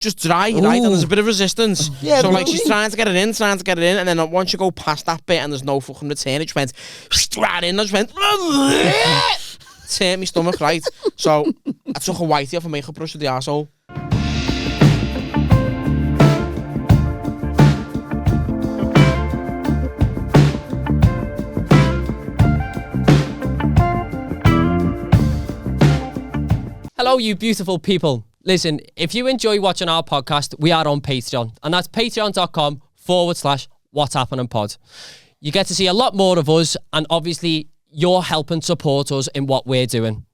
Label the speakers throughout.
Speaker 1: just dry, right? And there's a bit of resistance.
Speaker 2: Yeah,
Speaker 1: so like she's trying to get it in, and then once you go past that bit and there's no fucking return, it just went right in. I just went turn my stomach, right? So I took a whitey off a makeup brush with the arsehole.
Speaker 3: Hello, you beautiful people. Listen, if you enjoy watching our podcast, we are on Patreon, and that's patreon.com/What's Happening Pod. You get to see a lot more of us, and obviously, you're helping support us in what we're doing.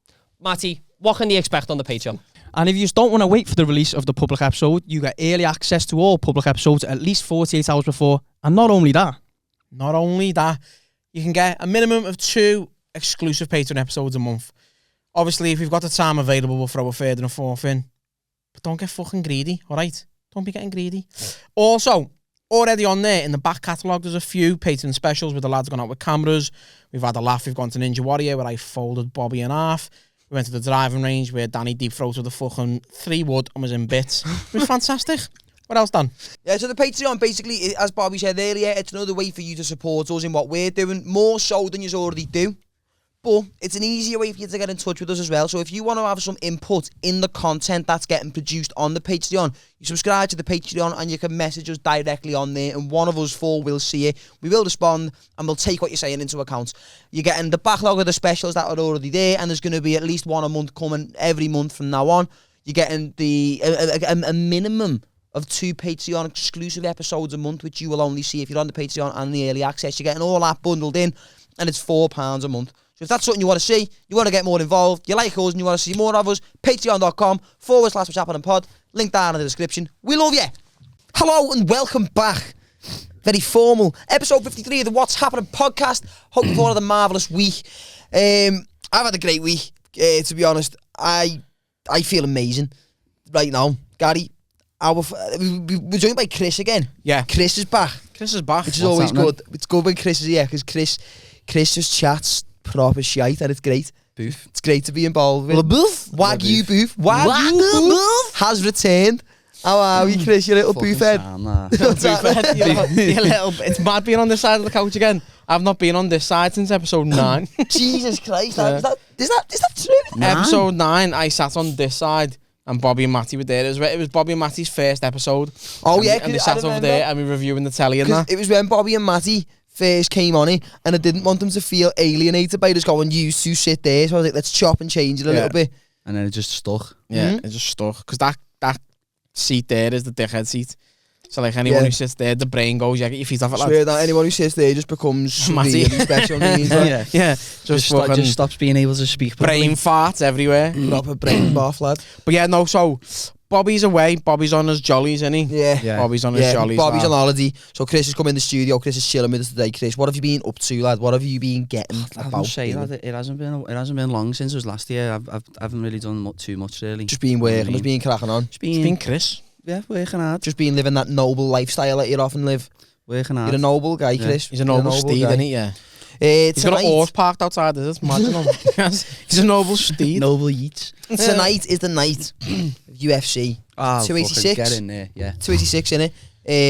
Speaker 3: Matty, what can you expect on the Patreon?
Speaker 2: And if you don't want to wait for the release of the public episode, you get early access to all public episodes at least 48 hours before. And not only that,
Speaker 1: you can get a minimum of 2 exclusive Patreon episodes a month. Obviously, if we've got the time available, we'll throw a third and a fourth in. But don't get fucking greedy, all right? Don't be getting greedy. Also, already on there, in the back catalogue, there's a few Patreon specials where the lads gone out with cameras. We've had a laugh. We've gone to Ninja Warrior, where I folded Bobby in half. We went to the driving range, where Danny deep-throated the fucking 3 wood and was in bits. It was fantastic. What else, Dan?
Speaker 4: Yeah, so the Patreon, basically, as Bobby said earlier, it's another way for you to support us in what we're doing, more so than you already do. But it's an easier way for you to get in touch with us as well. So if you want to have some input in the content that's getting produced on the Patreon, you subscribe to the Patreon and you can message us directly on there, and one of us 4 will see it. We will respond and we'll take what you're saying into account. You're getting the backlog of the specials that are already there, and there's going to be at least one a month coming every month from now on. You're getting a minimum of 2 Patreon exclusive episodes a month, which you will only see if you're on the Patreon and the early access. You're getting all that bundled in, and it's £4 a month. So if that's something you want to see, you want to get more involved, you like us and you want to see more of us, patreon.com/What's Happening Pod. Link down in the description. We love you. Hello and welcome back. Very formal. Episode 53 of the What's Happening podcast. Hope you've all had a marvellous week. I've had a great week, to be honest. I feel amazing right now. Gary, we're joined by Chris again.
Speaker 1: Yeah.
Speaker 4: Chris is back.
Speaker 1: Which is
Speaker 4: always good. It's good when Chris is here, because Chris just chats proper shite, and it's great.
Speaker 2: Boof.
Speaker 4: It's great to be involved with. Wagyu Boof. Wagyu Boof has returned. How are we, Chris? You little boof head.
Speaker 1: It's mad being on this side of the couch again. I've not been on this side since episode 9.
Speaker 4: Jesus Christ. Is that true?
Speaker 1: Episode 9, I sat on this side and Bobby and Matty were there. It was Bobby and Matty's first episode.
Speaker 4: Oh, yeah.
Speaker 1: And they sat over there and we were reviewing the telly and that.
Speaker 4: It was when Bobby and Matty first came on it, and I didn't want them to feel alienated by just going, you two sit there. So I was like, let's chop and change it a little bit.
Speaker 2: And then it just stuck.
Speaker 1: Yeah, it just stuck. Because that seat there is the dickhead seat. So like anyone who sits there, the brain goes, yeah, get your feet off it.
Speaker 4: Swear that anyone who sits there just becomes really special needs.
Speaker 1: Just
Speaker 2: stops being able to speak.
Speaker 1: Brain farts everywhere.
Speaker 4: Proper brain bath, lad.
Speaker 1: But yeah, no, so Bobby's away. Bobby's on his jollies, isn't he?
Speaker 4: Yeah.
Speaker 1: Bobby's on his jollies.
Speaker 4: Bobby's on holiday. So Chris has come in the studio. Chris is chilling with us today. Chris, what have you been up to, lad? What have you been getting about?
Speaker 2: It hasn't been long since it was last year. I haven't really done too much, really.
Speaker 4: Just been working, just been cracking on.
Speaker 1: It's been Chris.
Speaker 2: Yeah, working hard.
Speaker 4: Just been living that noble lifestyle that you often live.
Speaker 2: Working hard.
Speaker 4: You're a noble guy, Chris.
Speaker 1: He's a noble steed, isn't he? Yeah.
Speaker 4: He's
Speaker 1: got a horse parked outside. Is it? Imagine him. He's a noble steed.
Speaker 2: Noble yeats.
Speaker 4: Tonight is the night of UFC. 286.
Speaker 2: Get in there, yeah.
Speaker 4: 286, innit?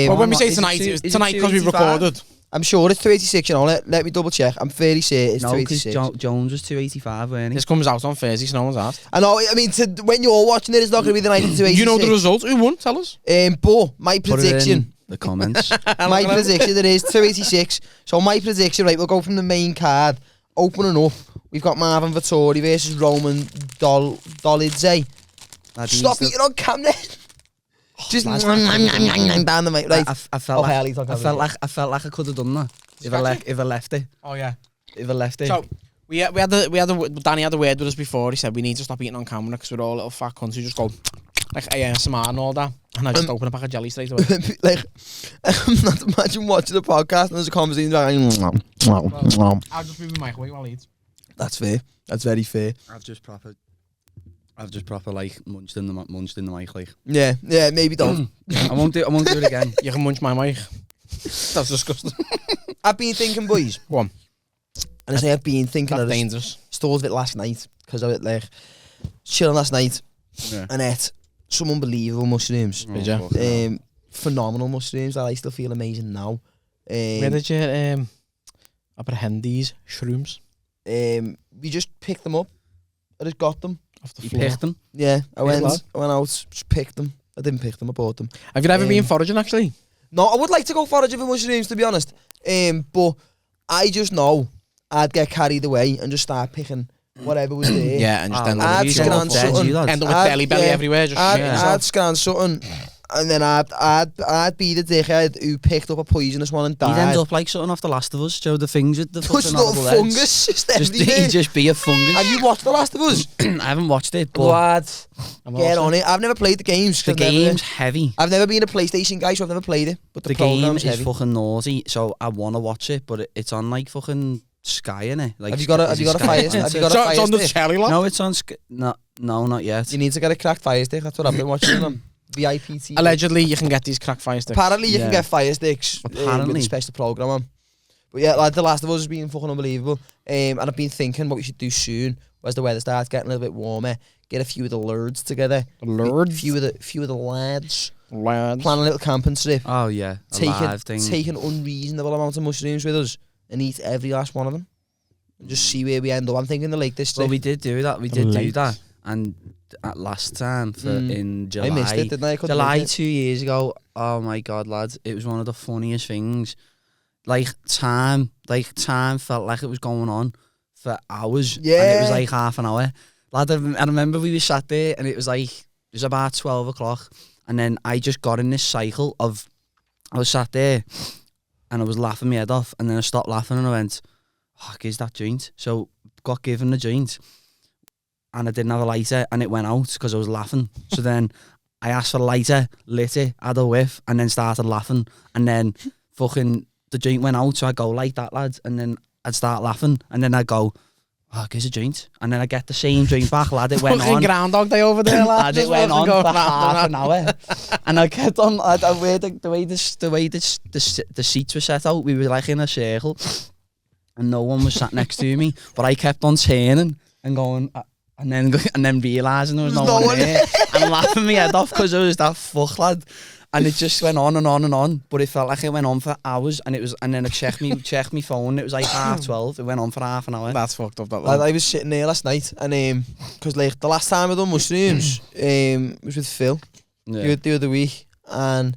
Speaker 1: Well, when we say tonight, it was tonight because we recorded.
Speaker 4: I'm sure it's 286, you know. Let me double check. I'm fairly certain it's 286.
Speaker 2: No, because Jones was 285, weren't he?
Speaker 1: This comes out on Thursday, so no one's asked.
Speaker 4: I know, I mean, when you're watching it, it's not going to be the night of 286.
Speaker 1: You know the result? Who won? Tell us.
Speaker 4: But my prediction...
Speaker 2: the comments.
Speaker 4: My prediction, it is 286. So my prediction, right, we'll go from the main card. Opening up, we've got Marvin Vettori versus Roman Dolidze. Stop eating on camera. Just down the mic, right?
Speaker 2: I felt like I could have done that if I left it.
Speaker 1: Oh yeah,
Speaker 2: if I left it.
Speaker 1: So we had Danny had a word with us before. He said we need to stop eating on camera because we're all little fat cunts who just go like ASMR and all that. And I just open a pack of jelly straight away.
Speaker 4: Like, I'm not imagine watching a podcast and there's a conversation like,
Speaker 1: I'll just move my microwave while I eat.
Speaker 4: That's fair. That's very fair.
Speaker 2: I've just proper like munched in the mic, like.
Speaker 4: Yeah, maybe don't.
Speaker 2: I won't do it again.
Speaker 1: You can munch my mic. That's disgusting.
Speaker 4: I've been thinking, boys.
Speaker 1: Go on.
Speaker 4: And I say I've been thinking
Speaker 1: That's
Speaker 4: of
Speaker 1: dangerous.
Speaker 4: Stalled it last night because I was like chilling last night and ate some unbelievable mushrooms.
Speaker 1: Did you?
Speaker 4: Phenomenal mushrooms that I still feel amazing now.
Speaker 1: Where did you apprehend these shrooms?
Speaker 4: We just picked them up. I just got them.
Speaker 1: Off the
Speaker 2: You
Speaker 1: floor.
Speaker 2: picked them.
Speaker 4: Yeah, I went
Speaker 1: lad.
Speaker 4: out, just picked them. I didn't pick them, I bought them.
Speaker 1: Have you ever been foraging, actually?
Speaker 4: No, I would like to go foraging for mushrooms, to be honest. But I just know I'd get carried away and just start picking whatever was there.
Speaker 1: Yeah, and just end up
Speaker 4: I'd
Speaker 1: with
Speaker 4: scran something.
Speaker 1: end up with belly everywhere. Just
Speaker 4: I'd scran something. And then I'd be the dickhead who picked up a poisonous one and
Speaker 5: You'd end
Speaker 4: died.
Speaker 5: up like something off The Last of Us, Joe, the things with the
Speaker 4: Just
Speaker 5: fucking
Speaker 4: little
Speaker 5: horrible
Speaker 4: fungus just
Speaker 5: heads.
Speaker 4: everywhere.
Speaker 5: You'd just be a fungus.
Speaker 4: Have you watched The Last of Us?
Speaker 5: I haven't watched it, but
Speaker 4: Lad, get on it. I've never played the games.
Speaker 5: the game's heavy.
Speaker 4: I've never been a PlayStation guy, so I've never played it. But the
Speaker 5: game
Speaker 4: program's
Speaker 5: is
Speaker 4: heavy.
Speaker 5: fucking naughty, so I want to watch it, but it's on like fucking Sky, innit? Like,
Speaker 4: Have you got a fire? Have you got a
Speaker 1: So it's
Speaker 4: fire
Speaker 1: on the
Speaker 4: stick?
Speaker 1: telly, lad?
Speaker 5: No, it's on Sky. No, not yet.
Speaker 4: You need to get a cracked fire stick. That's what I've been watching on VIP.
Speaker 1: Allegedly, you can get these crack fire sticks.
Speaker 4: Apparently, you can
Speaker 5: Yeah.
Speaker 4: get fire sticks with
Speaker 5: Apparently.
Speaker 4: a special program on. But yeah, like The Last of Us has been fucking unbelievable. And I've been thinking what we should do soon as the weather starts getting a little bit warmer. Get a few of the lords together.
Speaker 1: Lords?
Speaker 4: Few of the lads.
Speaker 1: Lads.
Speaker 4: Plan a little camping trip.
Speaker 5: Oh yeah, a live thing.
Speaker 4: Take an unreasonable amount of mushrooms with us and eat every last one of them. And just see where we end up. I'm thinking the Lake District.
Speaker 5: Well, we did do that. We
Speaker 1: The
Speaker 5: did do
Speaker 1: lakes.
Speaker 5: that, and at last time in July.
Speaker 4: I missed it, didn't I? I couldn't
Speaker 5: July
Speaker 4: make it.
Speaker 5: 2 years ago. Oh my god, lads! It was one of the funniest things. Like time felt like it was going on for hours. And it
Speaker 4: Yeah.
Speaker 5: was like half an hour. Lad, I remember we were sat there, and it was about 12 o'clock, and then I just got in this cycle of I was sat there, and I was laughing my head off, and then I stopped laughing, and I went, "Oh, gives that joint?" So got given the joint. And I didn't have a lighter, and it went out because I was laughing. So then I asked for a lighter, lit it, had a whiff, and then started laughing. And then fucking the joint went out, so I go like that, lads. And then I'd start laughing, and then I'd go, "Oh, gives a joint." And then I get the same joint back, lad. It went
Speaker 1: Fucking
Speaker 5: on.
Speaker 1: Groundhog Day over there, lad.
Speaker 5: Lad, it went on for half an hour, and I kept on. The way the seats were set out, we were like in a circle, and no one was sat next to me. But I kept on turning and going, and then realising there was no one there, and laughing my head off because I was that fuck, lad. And it just went on and on and on, but it felt like it went on for hours. And then I checked my phone. It was like 12:30. It went on for half an hour.
Speaker 1: That's fucked up, that lad.
Speaker 4: I was sitting there last night and because like the last time I done mushrooms was with Phil the other week, and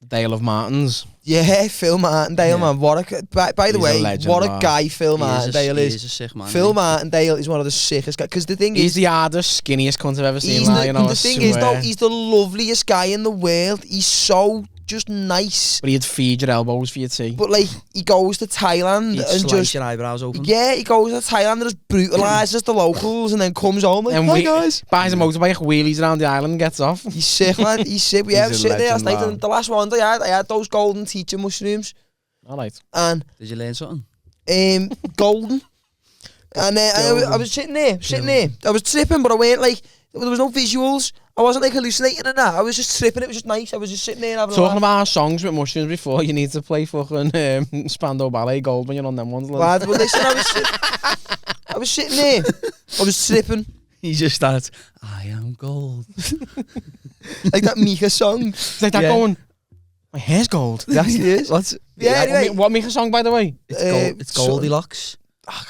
Speaker 1: Dale of Martins.
Speaker 4: yeah, Phil Martindale, man, what a by the
Speaker 1: He's a
Speaker 4: way,
Speaker 1: legend,
Speaker 4: what a
Speaker 1: man.
Speaker 4: guy Phil Martindale
Speaker 5: He
Speaker 4: is.
Speaker 5: is a sick man.
Speaker 4: Phil Martindale is one of the sickest guys, because the thing
Speaker 1: He's
Speaker 4: is,
Speaker 1: the hardest, skinniest cunt I've ever seen,
Speaker 4: he's
Speaker 1: lad, you know,
Speaker 4: the
Speaker 1: I
Speaker 4: thing is though,
Speaker 1: swear.
Speaker 4: he's the loveliest guy in the world. He's so just nice,
Speaker 1: But he'd feed your elbows for your tea.
Speaker 4: but like he goes to Thailand
Speaker 5: He'd
Speaker 4: and
Speaker 5: slice
Speaker 4: just
Speaker 5: your eyebrows open.
Speaker 4: yeah, he goes to Thailand and just brutalises the locals and then comes home like,
Speaker 1: And
Speaker 4: hi guys.
Speaker 1: buys a motorbike, wheelies around the island and gets off.
Speaker 4: He's sick, man. He's sick. Yeah, I was
Speaker 1: He's a
Speaker 4: sitting there last
Speaker 1: legend,
Speaker 4: night,
Speaker 1: man.
Speaker 4: and the last one I had those golden teacher mushrooms,
Speaker 1: Alright.
Speaker 4: and
Speaker 5: Did you learn something?
Speaker 4: golden. And I was sitting there. I was tripping, but I weren't like, there was no visuals. I wasn't like hallucinating and that. I was just tripping. It was just nice. I was just sitting there and having a
Speaker 1: Talking
Speaker 4: laugh.
Speaker 1: about songs with mushrooms before, you need to play fucking Spandau Ballet Gold when you're on them ones. Lad.
Speaker 4: Lad, but listen, I was sitting there. I was tripping.
Speaker 5: He just starts, "I am gold."
Speaker 4: Like that Mika song.
Speaker 1: It's like that
Speaker 5: Yeah.
Speaker 1: going, my hair's gold.
Speaker 4: Yes, it is.
Speaker 5: What's
Speaker 4: Yeah, anyway.
Speaker 1: What Mika song, by the way?
Speaker 5: it's Goldilocks.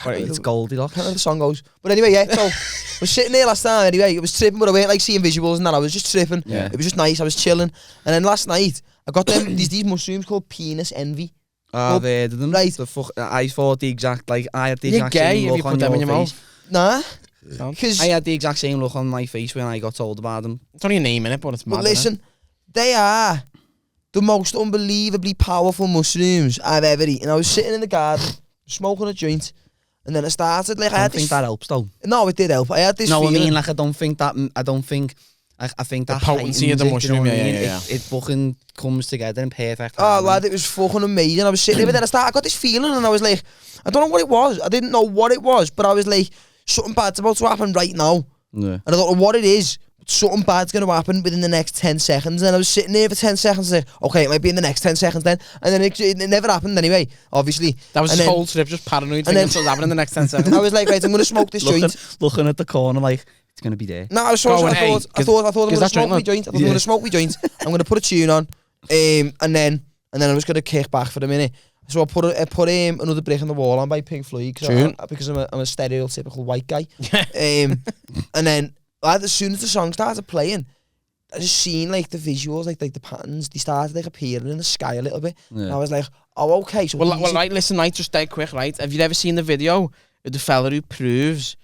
Speaker 5: It's Goldilocks.
Speaker 4: I can't remember the song goes. But anyway, yeah, so I was sitting there last night anyway. It was tripping, but I weren't like seeing visuals and that. I was just tripping.
Speaker 5: Yeah.
Speaker 4: It was just nice. I was chilling. And then last night, I got them these mushrooms called penis envy.
Speaker 5: I've heard of them.
Speaker 4: Right.
Speaker 5: I thought the exact, like, I had the
Speaker 1: You're
Speaker 5: exact
Speaker 1: gay
Speaker 5: same
Speaker 1: if you
Speaker 5: look
Speaker 1: put
Speaker 5: on
Speaker 1: them in
Speaker 5: your
Speaker 1: your
Speaker 5: face.
Speaker 1: mouth.
Speaker 4: Nah. Because,
Speaker 5: I had the exact same look on my face when I got told about them.
Speaker 1: It's only a name in it, but it's mad.
Speaker 4: but listen, they are the most unbelievably powerful mushrooms I've ever eaten. I was sitting in the garden, smoking a joint, and then I started, like,
Speaker 5: I don't think that helps, though.
Speaker 4: No, it did help. I had this
Speaker 5: No,
Speaker 4: feeling.
Speaker 5: I mean, like, I think
Speaker 1: The
Speaker 5: that
Speaker 1: potency of the
Speaker 5: heightens it, you know
Speaker 1: mushroom,
Speaker 5: what I
Speaker 1: yeah,
Speaker 5: mean?
Speaker 1: yeah.
Speaker 5: It fucking comes together in perfect
Speaker 4: Oh,
Speaker 5: harmony.
Speaker 4: lad, it was fucking amazing. I was sitting there, but then I got this feeling, and I was like, I don't know what it was. I didn't know what it was, but I was like, something bad's about to happen right now.
Speaker 5: Yeah.
Speaker 4: And I don't know what it is, but something bad's going to happen within the next 10 seconds. And I was sitting there for 10 seconds, like, okay, it might be in the next 10 seconds then. And then it never happened anyway, obviously.
Speaker 1: That was
Speaker 4: and
Speaker 1: his
Speaker 4: then
Speaker 1: whole trip, just paranoid,
Speaker 4: and
Speaker 1: thinking
Speaker 4: then-
Speaker 1: something's happening in the next 10 seconds.
Speaker 4: I was like, right, I'm going to smoke this joint.
Speaker 5: Looking at the corner, like, It's gonna be there.
Speaker 4: No, I thought I'm gonna smoke my joint. I'm gonna smoke my joint. I'm gonna put a tune on, and then I'm just gonna kick back for a minute. So I put another Brick in the Wall on by Pink Floyd because I'm a stereotypical white guy. And then as soon as the song started playing, I just seen like the visuals, like the patterns, they started like appearing in the sky a little bit. Yeah. And I was like, oh, okay. So
Speaker 1: right, listen, right, just dead quick, right? Have you ever seen the video of the fella who proves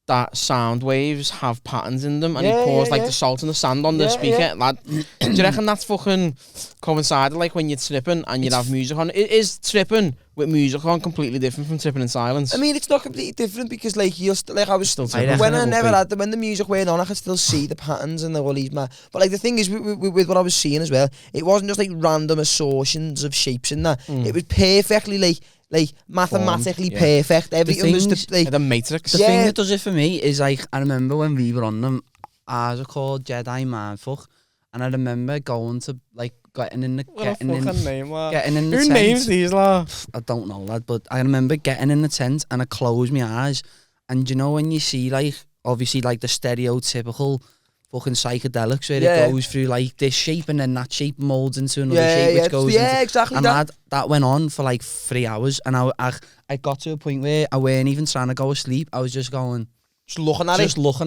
Speaker 1: that sound waves have patterns in them, and he pours like the salt and the sand on the speaker? Lad, do you reckon that's fucking coincided like when you're tripping and you'd have music on? It is tripping with music on completely different from tripping in silence.
Speaker 4: I mean, it's not completely different because like I was still
Speaker 1: tripping.
Speaker 4: When the music went on, I could still see the patterns and all these but like the thing is with what I was seeing as well, it wasn't just like random assortions of shapes in that. It was perfectly like mathematically perfect. Everything was
Speaker 1: the Matrix.
Speaker 5: The thing that does it for me is like, I remember when we were on them, ours are called Jedi Mindfuck, and I remember going to like getting in the
Speaker 1: Who names these, lad?
Speaker 5: I don't know, lad, but I remember getting in the tent and I closed my eyes, and you know when you see like obviously like the stereotypical fucking psychedelics where it goes through like this shape and then that shape molds into another shape which goes into,
Speaker 4: exactly,
Speaker 5: and that went on for like 3 hours, and I got to a point where I weren't even trying to go to sleep. I was just going,
Speaker 4: looking at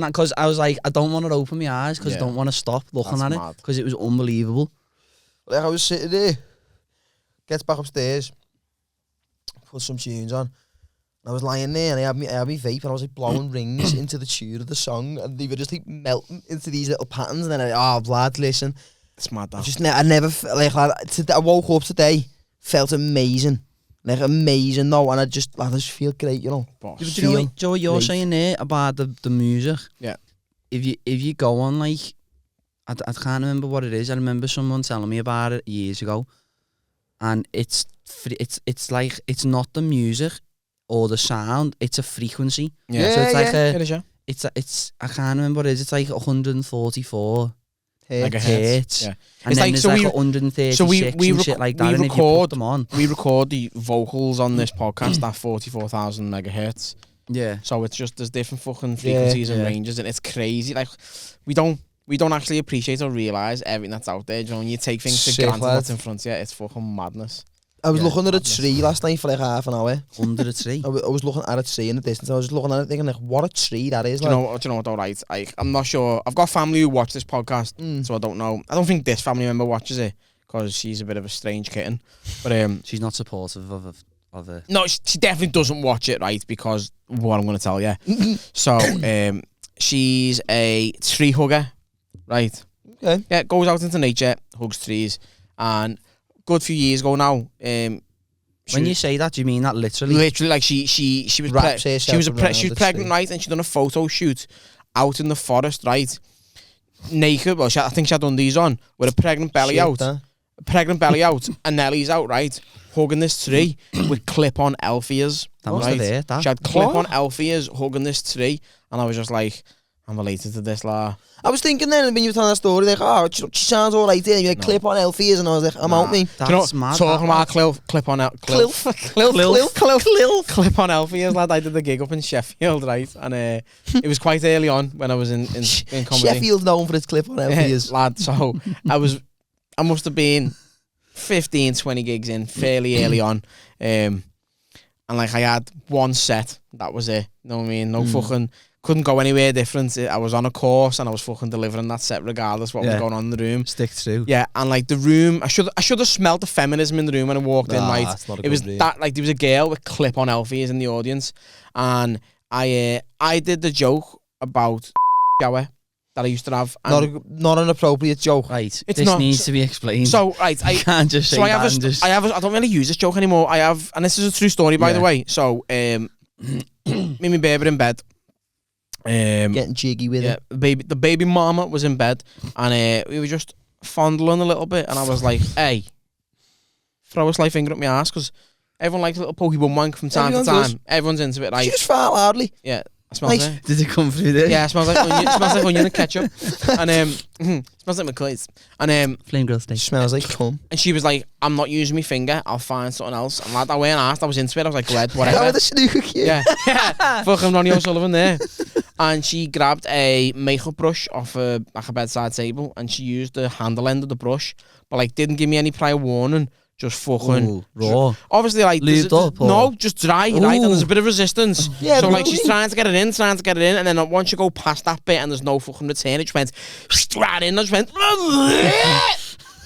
Speaker 5: because I was like, I don't want to open my eyes because I don't want to stop looking at it because it was unbelievable.
Speaker 4: Like I was sitting there, gets back upstairs, put some tunes on. I was lying there and I had me vape and I was like blowing rings into the tune of the song, and they were just like melting into these little patterns, and then lad, listen.
Speaker 1: It's mad though.
Speaker 4: I never like I woke up today, felt amazing. Like amazing though, and I just feel great, you know.
Speaker 5: Do you know what you're saying there about the music?
Speaker 1: Yeah.
Speaker 5: If you go on like, I can't remember what it is. I remember someone telling me about it years ago, and it's like it's not the music or the sound, it's a frequency.
Speaker 1: Yeah.
Speaker 5: So it's like
Speaker 1: it is, yeah.
Speaker 5: It's I can't remember what it is. It's like 144
Speaker 1: hertz.
Speaker 5: Yeah. And then there's like 136 and shit like that. And if you put them on,
Speaker 1: we record the vocals on this podcast at 44,000 megahertz.
Speaker 5: Yeah.
Speaker 1: So it's just there's different fucking frequencies and ranges, and it's crazy. Like we don't actually appreciate or realise everything that's out there. You know, when you take things for granted what's in front of you, it's fucking madness.
Speaker 4: I was looking at a tree last night for like half an hour.
Speaker 5: Under a tree?
Speaker 4: I was looking at a tree in the distance. I was just looking at it thinking like, what a tree that is.
Speaker 1: Do you know what though, right? I'm not sure. I've got family who watch this podcast, so I don't know. I don't think this family member watches it because she's a bit of a strange kitten. But
Speaker 5: she's not supportive of it.
Speaker 1: No, she definitely doesn't watch it, right? Because what I'm going to tell you. So she's a tree hugger, right?
Speaker 4: Okay.
Speaker 1: Yeah, goes out into nature, hugs trees, and good few years ago now. When
Speaker 5: you say that, do you mean that literally?
Speaker 1: Literally, like she was pregnant, right? And she done a photo shoot out in the forest, right? Naked. Well, I think she had undies on with a pregnant belly out. And Nellie's out, right? Hugging this tree with clip-on elf ears.
Speaker 5: That
Speaker 1: She had clip-on elf ears hugging this tree, and I was just like, I'm related to this, la.
Speaker 4: I was thinking then when you were telling that story, like, she sounds all right there, and you had clip-on elf ears, and I was like, I'm out me.
Speaker 5: That's mad.
Speaker 1: Talking about clip-on elf ears, lad. I did the gig up in Sheffield, right? And it was quite early on when I was in comedy.
Speaker 4: Sheffield's known for its clip-on elf ears.
Speaker 1: Lad, so I must have been 15, 20 gigs in fairly early on. And like I had one set, that was it. You know what I mean? No fucking... Couldn't go anywhere different. I was on a course and I was fucking delivering that set regardless what was going on in the room.
Speaker 5: Stick through.
Speaker 1: Yeah, and like the room, I should have smelled the feminism in the room when I walked in. Right, it was that like there was a girl with clip-on elfies in the audience, and I did the joke about shower that I used to have.
Speaker 4: Not an appropriate joke.
Speaker 5: Right,
Speaker 1: this
Speaker 5: needs to be explained.
Speaker 1: So right, I
Speaker 5: can't just say
Speaker 1: I don't really use this joke anymore. I have, and this is a true story by the way. So me and my baby in bed.
Speaker 4: Getting jiggy with it.
Speaker 1: The baby mama was in bed, and we were just fondling a little bit, and I was like, "Hey, throw a slight finger up my ass," because everyone likes a little pokey bum wank from time to time. Everyone's into it, right?
Speaker 4: She just fart loudly.
Speaker 1: Yeah, it smells
Speaker 4: nice.
Speaker 1: it.
Speaker 5: Did it come through there?
Speaker 1: Yeah, it smells like onion. It smells like onion and ketchup, and smells like McCartney. And
Speaker 5: flame grill steak.
Speaker 4: Smells like cum.
Speaker 1: And she was like, "I'm not using my finger. I'll find something else." And lad, I went and asked. I was into it. I was like, "Glad, whatever."
Speaker 4: Oh, the snooker cue.
Speaker 1: Yeah, fucking Ronnie O'Sullivan there. and she grabbed a makeup brush off a bedside table, and she used the handle end of the brush, but like didn't give me any prior warning. Just fucking
Speaker 5: Ooh, raw.
Speaker 1: Obviously, like
Speaker 5: Lubed up, or?
Speaker 1: no, just dry, right? And there's a bit of resistance.
Speaker 4: Yeah,
Speaker 1: so like she's trying to get it in, and then once you go past that bit and there's no fucking return, it just went right in. I just went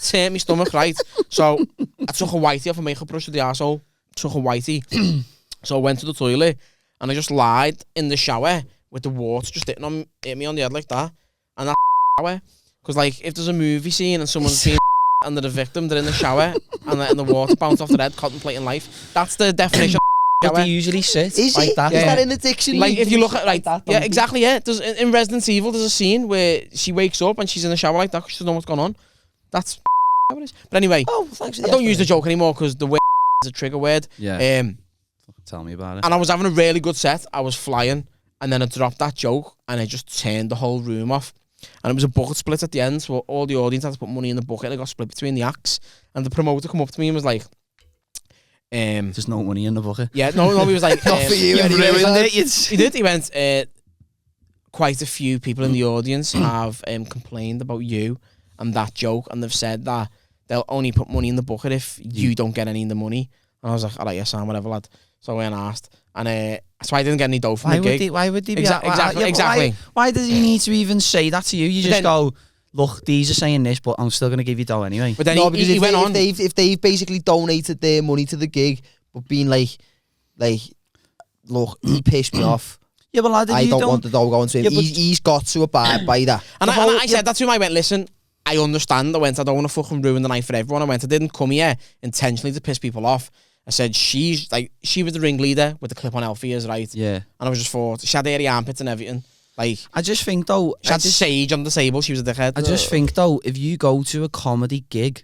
Speaker 1: turned my stomach, right? So I took a whitey off a makeup brush with the arsehole. Took a whitey. So I went to the toilet and I just lied in the shower with the water just hit me on the head like that. And that shower, because like if there's a movie scene and someone's being and they're the victim, they're in the shower and the water bounced off their head, contemplating life. That's the definition of
Speaker 5: But they usually sit
Speaker 4: Is
Speaker 5: like
Speaker 4: it?
Speaker 5: that.
Speaker 4: Is that in the dictionary?
Speaker 1: like if you look at like
Speaker 5: that,
Speaker 1: yeah, exactly, yeah. There's in Resident Evil there's a scene where she wakes up and she's in the shower like that because she doesn't know what's going on. That's how it is. But anyway,
Speaker 4: Thanks for
Speaker 1: I don't use the joke anymore because the word is a trigger word.
Speaker 5: Yeah. Tell me about it.
Speaker 1: And I was having a really good set. I was flying, and then I dropped that joke, and it just turned the whole room off. And it was a bucket split at the end, so all the audience had to put money in the bucket, and it got split between the acts. And the promoter come up to me and was like,
Speaker 5: "There's no money in the bucket."
Speaker 1: Yeah, no, he was like,
Speaker 4: Not for you, anyway.
Speaker 1: He did. He went, quite a few people in the audience have complained about you and that joke, and they've said that they'll only put money in the bucket if you don't get any of the money. And I was like, all right, yeah, Sam, whatever, lad. So I went and asked, and so I didn't get any dough from the gig.
Speaker 5: Why would they be
Speaker 1: Exactly.
Speaker 5: Why does he need to even say that to you? You just
Speaker 1: then,
Speaker 5: go, look, these are saying this, but I'm still going to give you dough anyway.
Speaker 1: But then
Speaker 4: No,
Speaker 1: he
Speaker 4: because
Speaker 1: went on.
Speaker 4: if they've basically donated their money to the gig, but being like, look, he pissed me off.
Speaker 5: Yeah, but lad,
Speaker 4: I don't want the dough going to him.
Speaker 5: Yeah,
Speaker 4: He's got to abide by that.
Speaker 1: And I said that to him. I went, listen, I understand. I went, I don't want to fucking ruin the night for everyone. I went, I didn't come here intentionally to piss people off. I said, she was the ringleader with the clip-on elf ears, right?
Speaker 5: Yeah.
Speaker 1: And I was just thought, she had hairy armpits and everything. Like,
Speaker 5: I just think, though...
Speaker 1: She had sage on the table. She was a dickhead.
Speaker 5: I just think, though, if you go to a comedy gig,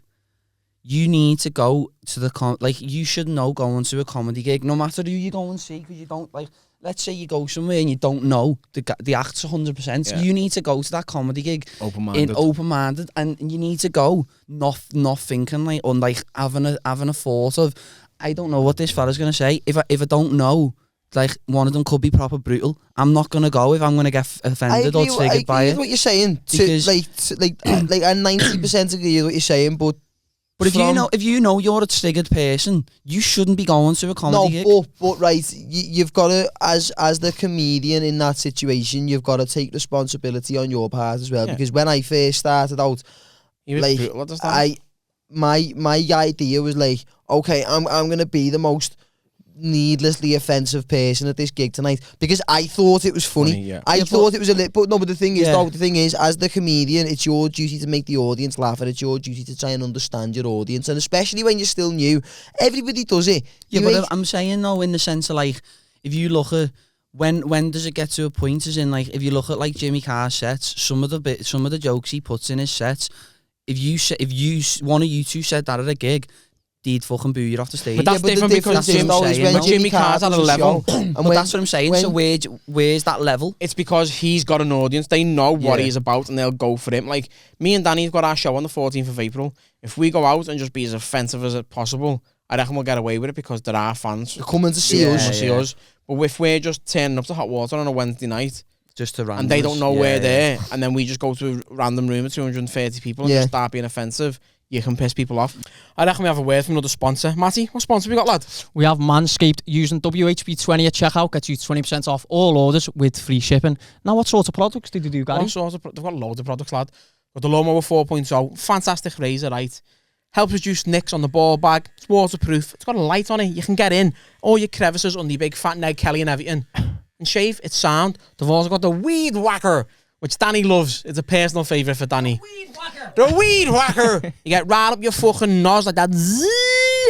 Speaker 5: you need to go to the... you should know going to a comedy gig, no matter who you go and see, because you don't, like... Let's say you go somewhere and you don't know the acts 100%.
Speaker 1: Yeah.
Speaker 5: You need to go to that comedy gig
Speaker 1: Open-minded.
Speaker 5: and you need to go not thinking like, or like having a thought of, I don't know what this fella's gonna say. If I don't know, like one of them could be proper brutal. I'm not gonna go if I'm gonna get offended or triggered by it.
Speaker 4: I agree with what you're saying.
Speaker 5: Because
Speaker 4: I 90% agree with what you're saying, but
Speaker 5: if you know you're a triggered person, you shouldn't be going to a comedy gig.
Speaker 4: But right, you've got to, as the comedian in that situation, you've got to take responsibility on your part as well.
Speaker 1: Yeah.
Speaker 4: Because when I first started out,
Speaker 1: He was
Speaker 4: like
Speaker 1: brutal at the start.
Speaker 4: my idea was like, okay, I'm gonna be the most needlessly offensive person at this gig tonight because I thought it was funny.
Speaker 1: Yeah.
Speaker 4: I thought it was a little, but the thing is,
Speaker 5: Yeah.
Speaker 4: though, the thing is, as the comedian, it's your duty to make the audience laugh, and it's your duty to try and understand your audience, and especially when you're still new, everybody does it.
Speaker 5: Yeah,
Speaker 4: You
Speaker 5: but
Speaker 4: ain't-
Speaker 5: I'm saying though, in the sense of like, if you look at when does it get to a point? As in, like, if you look at like Jimmy Carr's sets, some of the jokes he puts in his sets, if one of you two said that at a gig, they'd fucking boo you off the stage.
Speaker 1: But that's
Speaker 4: Yeah, but the
Speaker 1: different because
Speaker 4: difference is, though, is when
Speaker 1: Jimmy Carr's at a
Speaker 4: does
Speaker 1: level.
Speaker 4: show, and
Speaker 5: But
Speaker 4: when-
Speaker 5: that's what I'm saying. So where's that level?
Speaker 1: It's because he's got an audience. They know what
Speaker 5: Yeah.
Speaker 1: he's about and they'll go for him. Like, me and Danny've got our show on the 14th of April. If we go out and just be as offensive as possible, I reckon we'll get away with it because there are fans
Speaker 4: They're coming to see
Speaker 5: Yeah,
Speaker 4: us.
Speaker 1: to see us. But if we're just turning up to Hot Water on a Wednesday night
Speaker 5: Just to random.
Speaker 1: and they don't know we're there, and then we just go to a random room of 230 people and
Speaker 4: Yeah.
Speaker 1: just start being offensive, you can piss people off. I reckon we have a word from another sponsor. Matty, what sponsor we got, lad?
Speaker 2: We have Manscaped. Using WHP20 at checkout gets you 20% off all orders with free shipping. Now, what sort of products did you do, Gary?
Speaker 1: They've got loads of products, lad. Got the Lawnmower 4.0, fantastic razor, right? Helps reduce nicks on the ball bag. It's waterproof. It's got a light on it. You can get in all your crevices on the big fat Ned Kelly and everything. And shave, it's sound. They've also got the Weed Whacker, which Danny loves. It's a personal favourite for Danny. The Weed Whacker. You get right up your fucking nose like that. Zzz.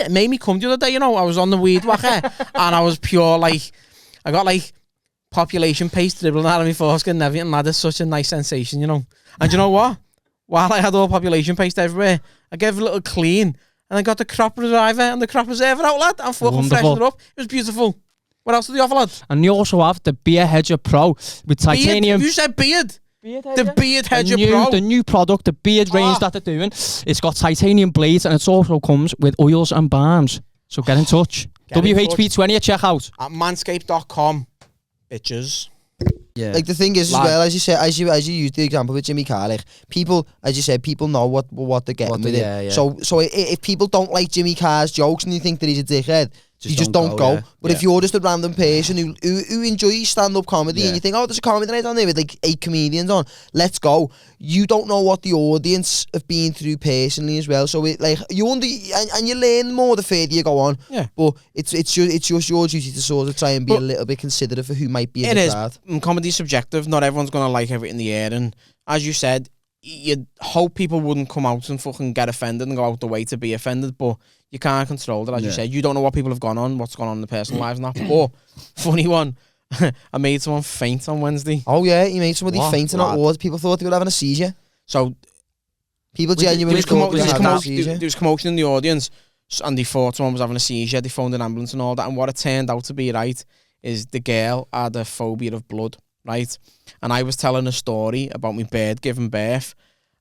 Speaker 1: It made me come the other day, you know. I was on the Weed Whacker and I was pure like, I got like population paste dribbling out of my foreskin and everything. Lad, it's such a nice sensation, you know. And you know what? While I had all population paste everywhere, I gave it a little clean and I got the crop preserver and the crop preserver out, lad, and fucking freshened it up. It was beautiful. What else did they offer, lad?
Speaker 2: And you also have the Beard Hedger Pro with titanium.
Speaker 1: Beard? You said beard.
Speaker 2: Beard
Speaker 1: The Beard Hedger
Speaker 2: the
Speaker 1: Pro.
Speaker 2: new product, the beard range that they're doing. It's got titanium blades and it also comes with oils and balms. So get in touch.
Speaker 1: Get in touch.
Speaker 2: WHP20 at checkout.
Speaker 1: At manscaped.com. Bitches.
Speaker 5: Yeah.
Speaker 4: Like the thing is as
Speaker 1: Like-
Speaker 4: well, as you said, as you used the example with Jimmy Carr, like people, as you said, people know what they're getting with it.
Speaker 5: Yeah.
Speaker 4: So if people don't like Jimmy Carr's jokes and you think that he's a dickhead, you just don't go.
Speaker 5: Yeah.
Speaker 4: But if you're just a random person who enjoys stand-up comedy and you think, oh, there's a comedy night on there with like 8 comedians on, let's go. You don't know what the audience have been through personally as well. So it like and you learn more the further you go on.
Speaker 1: Yeah.
Speaker 4: But it's just your duty to sort of try and be a little bit considerate for who might be in the crowd.
Speaker 1: Comedy's subjective. Not everyone's gonna like everything in the air, and as you said, you'd hope people wouldn't come out and fucking get offended and go out the way to be offended, but you can't control that, as you said. You don't know what people have gone on, what's gone on in their personal lives and that. Or, funny one, I made someone faint on Wednesday.
Speaker 4: Oh yeah, you made somebody faint in that
Speaker 5: What?
Speaker 4: ward. People thought they were having a seizure.
Speaker 1: So,
Speaker 4: People
Speaker 1: there
Speaker 4: genuinely
Speaker 1: was,
Speaker 4: thought they were having a seizure.
Speaker 1: there was commotion in the audience, and they thought someone was having a seizure. They phoned an ambulance and all that, and what it turned out to be, right, is the girl had a phobia of blood, right? And I was telling a story about my bird giving birth,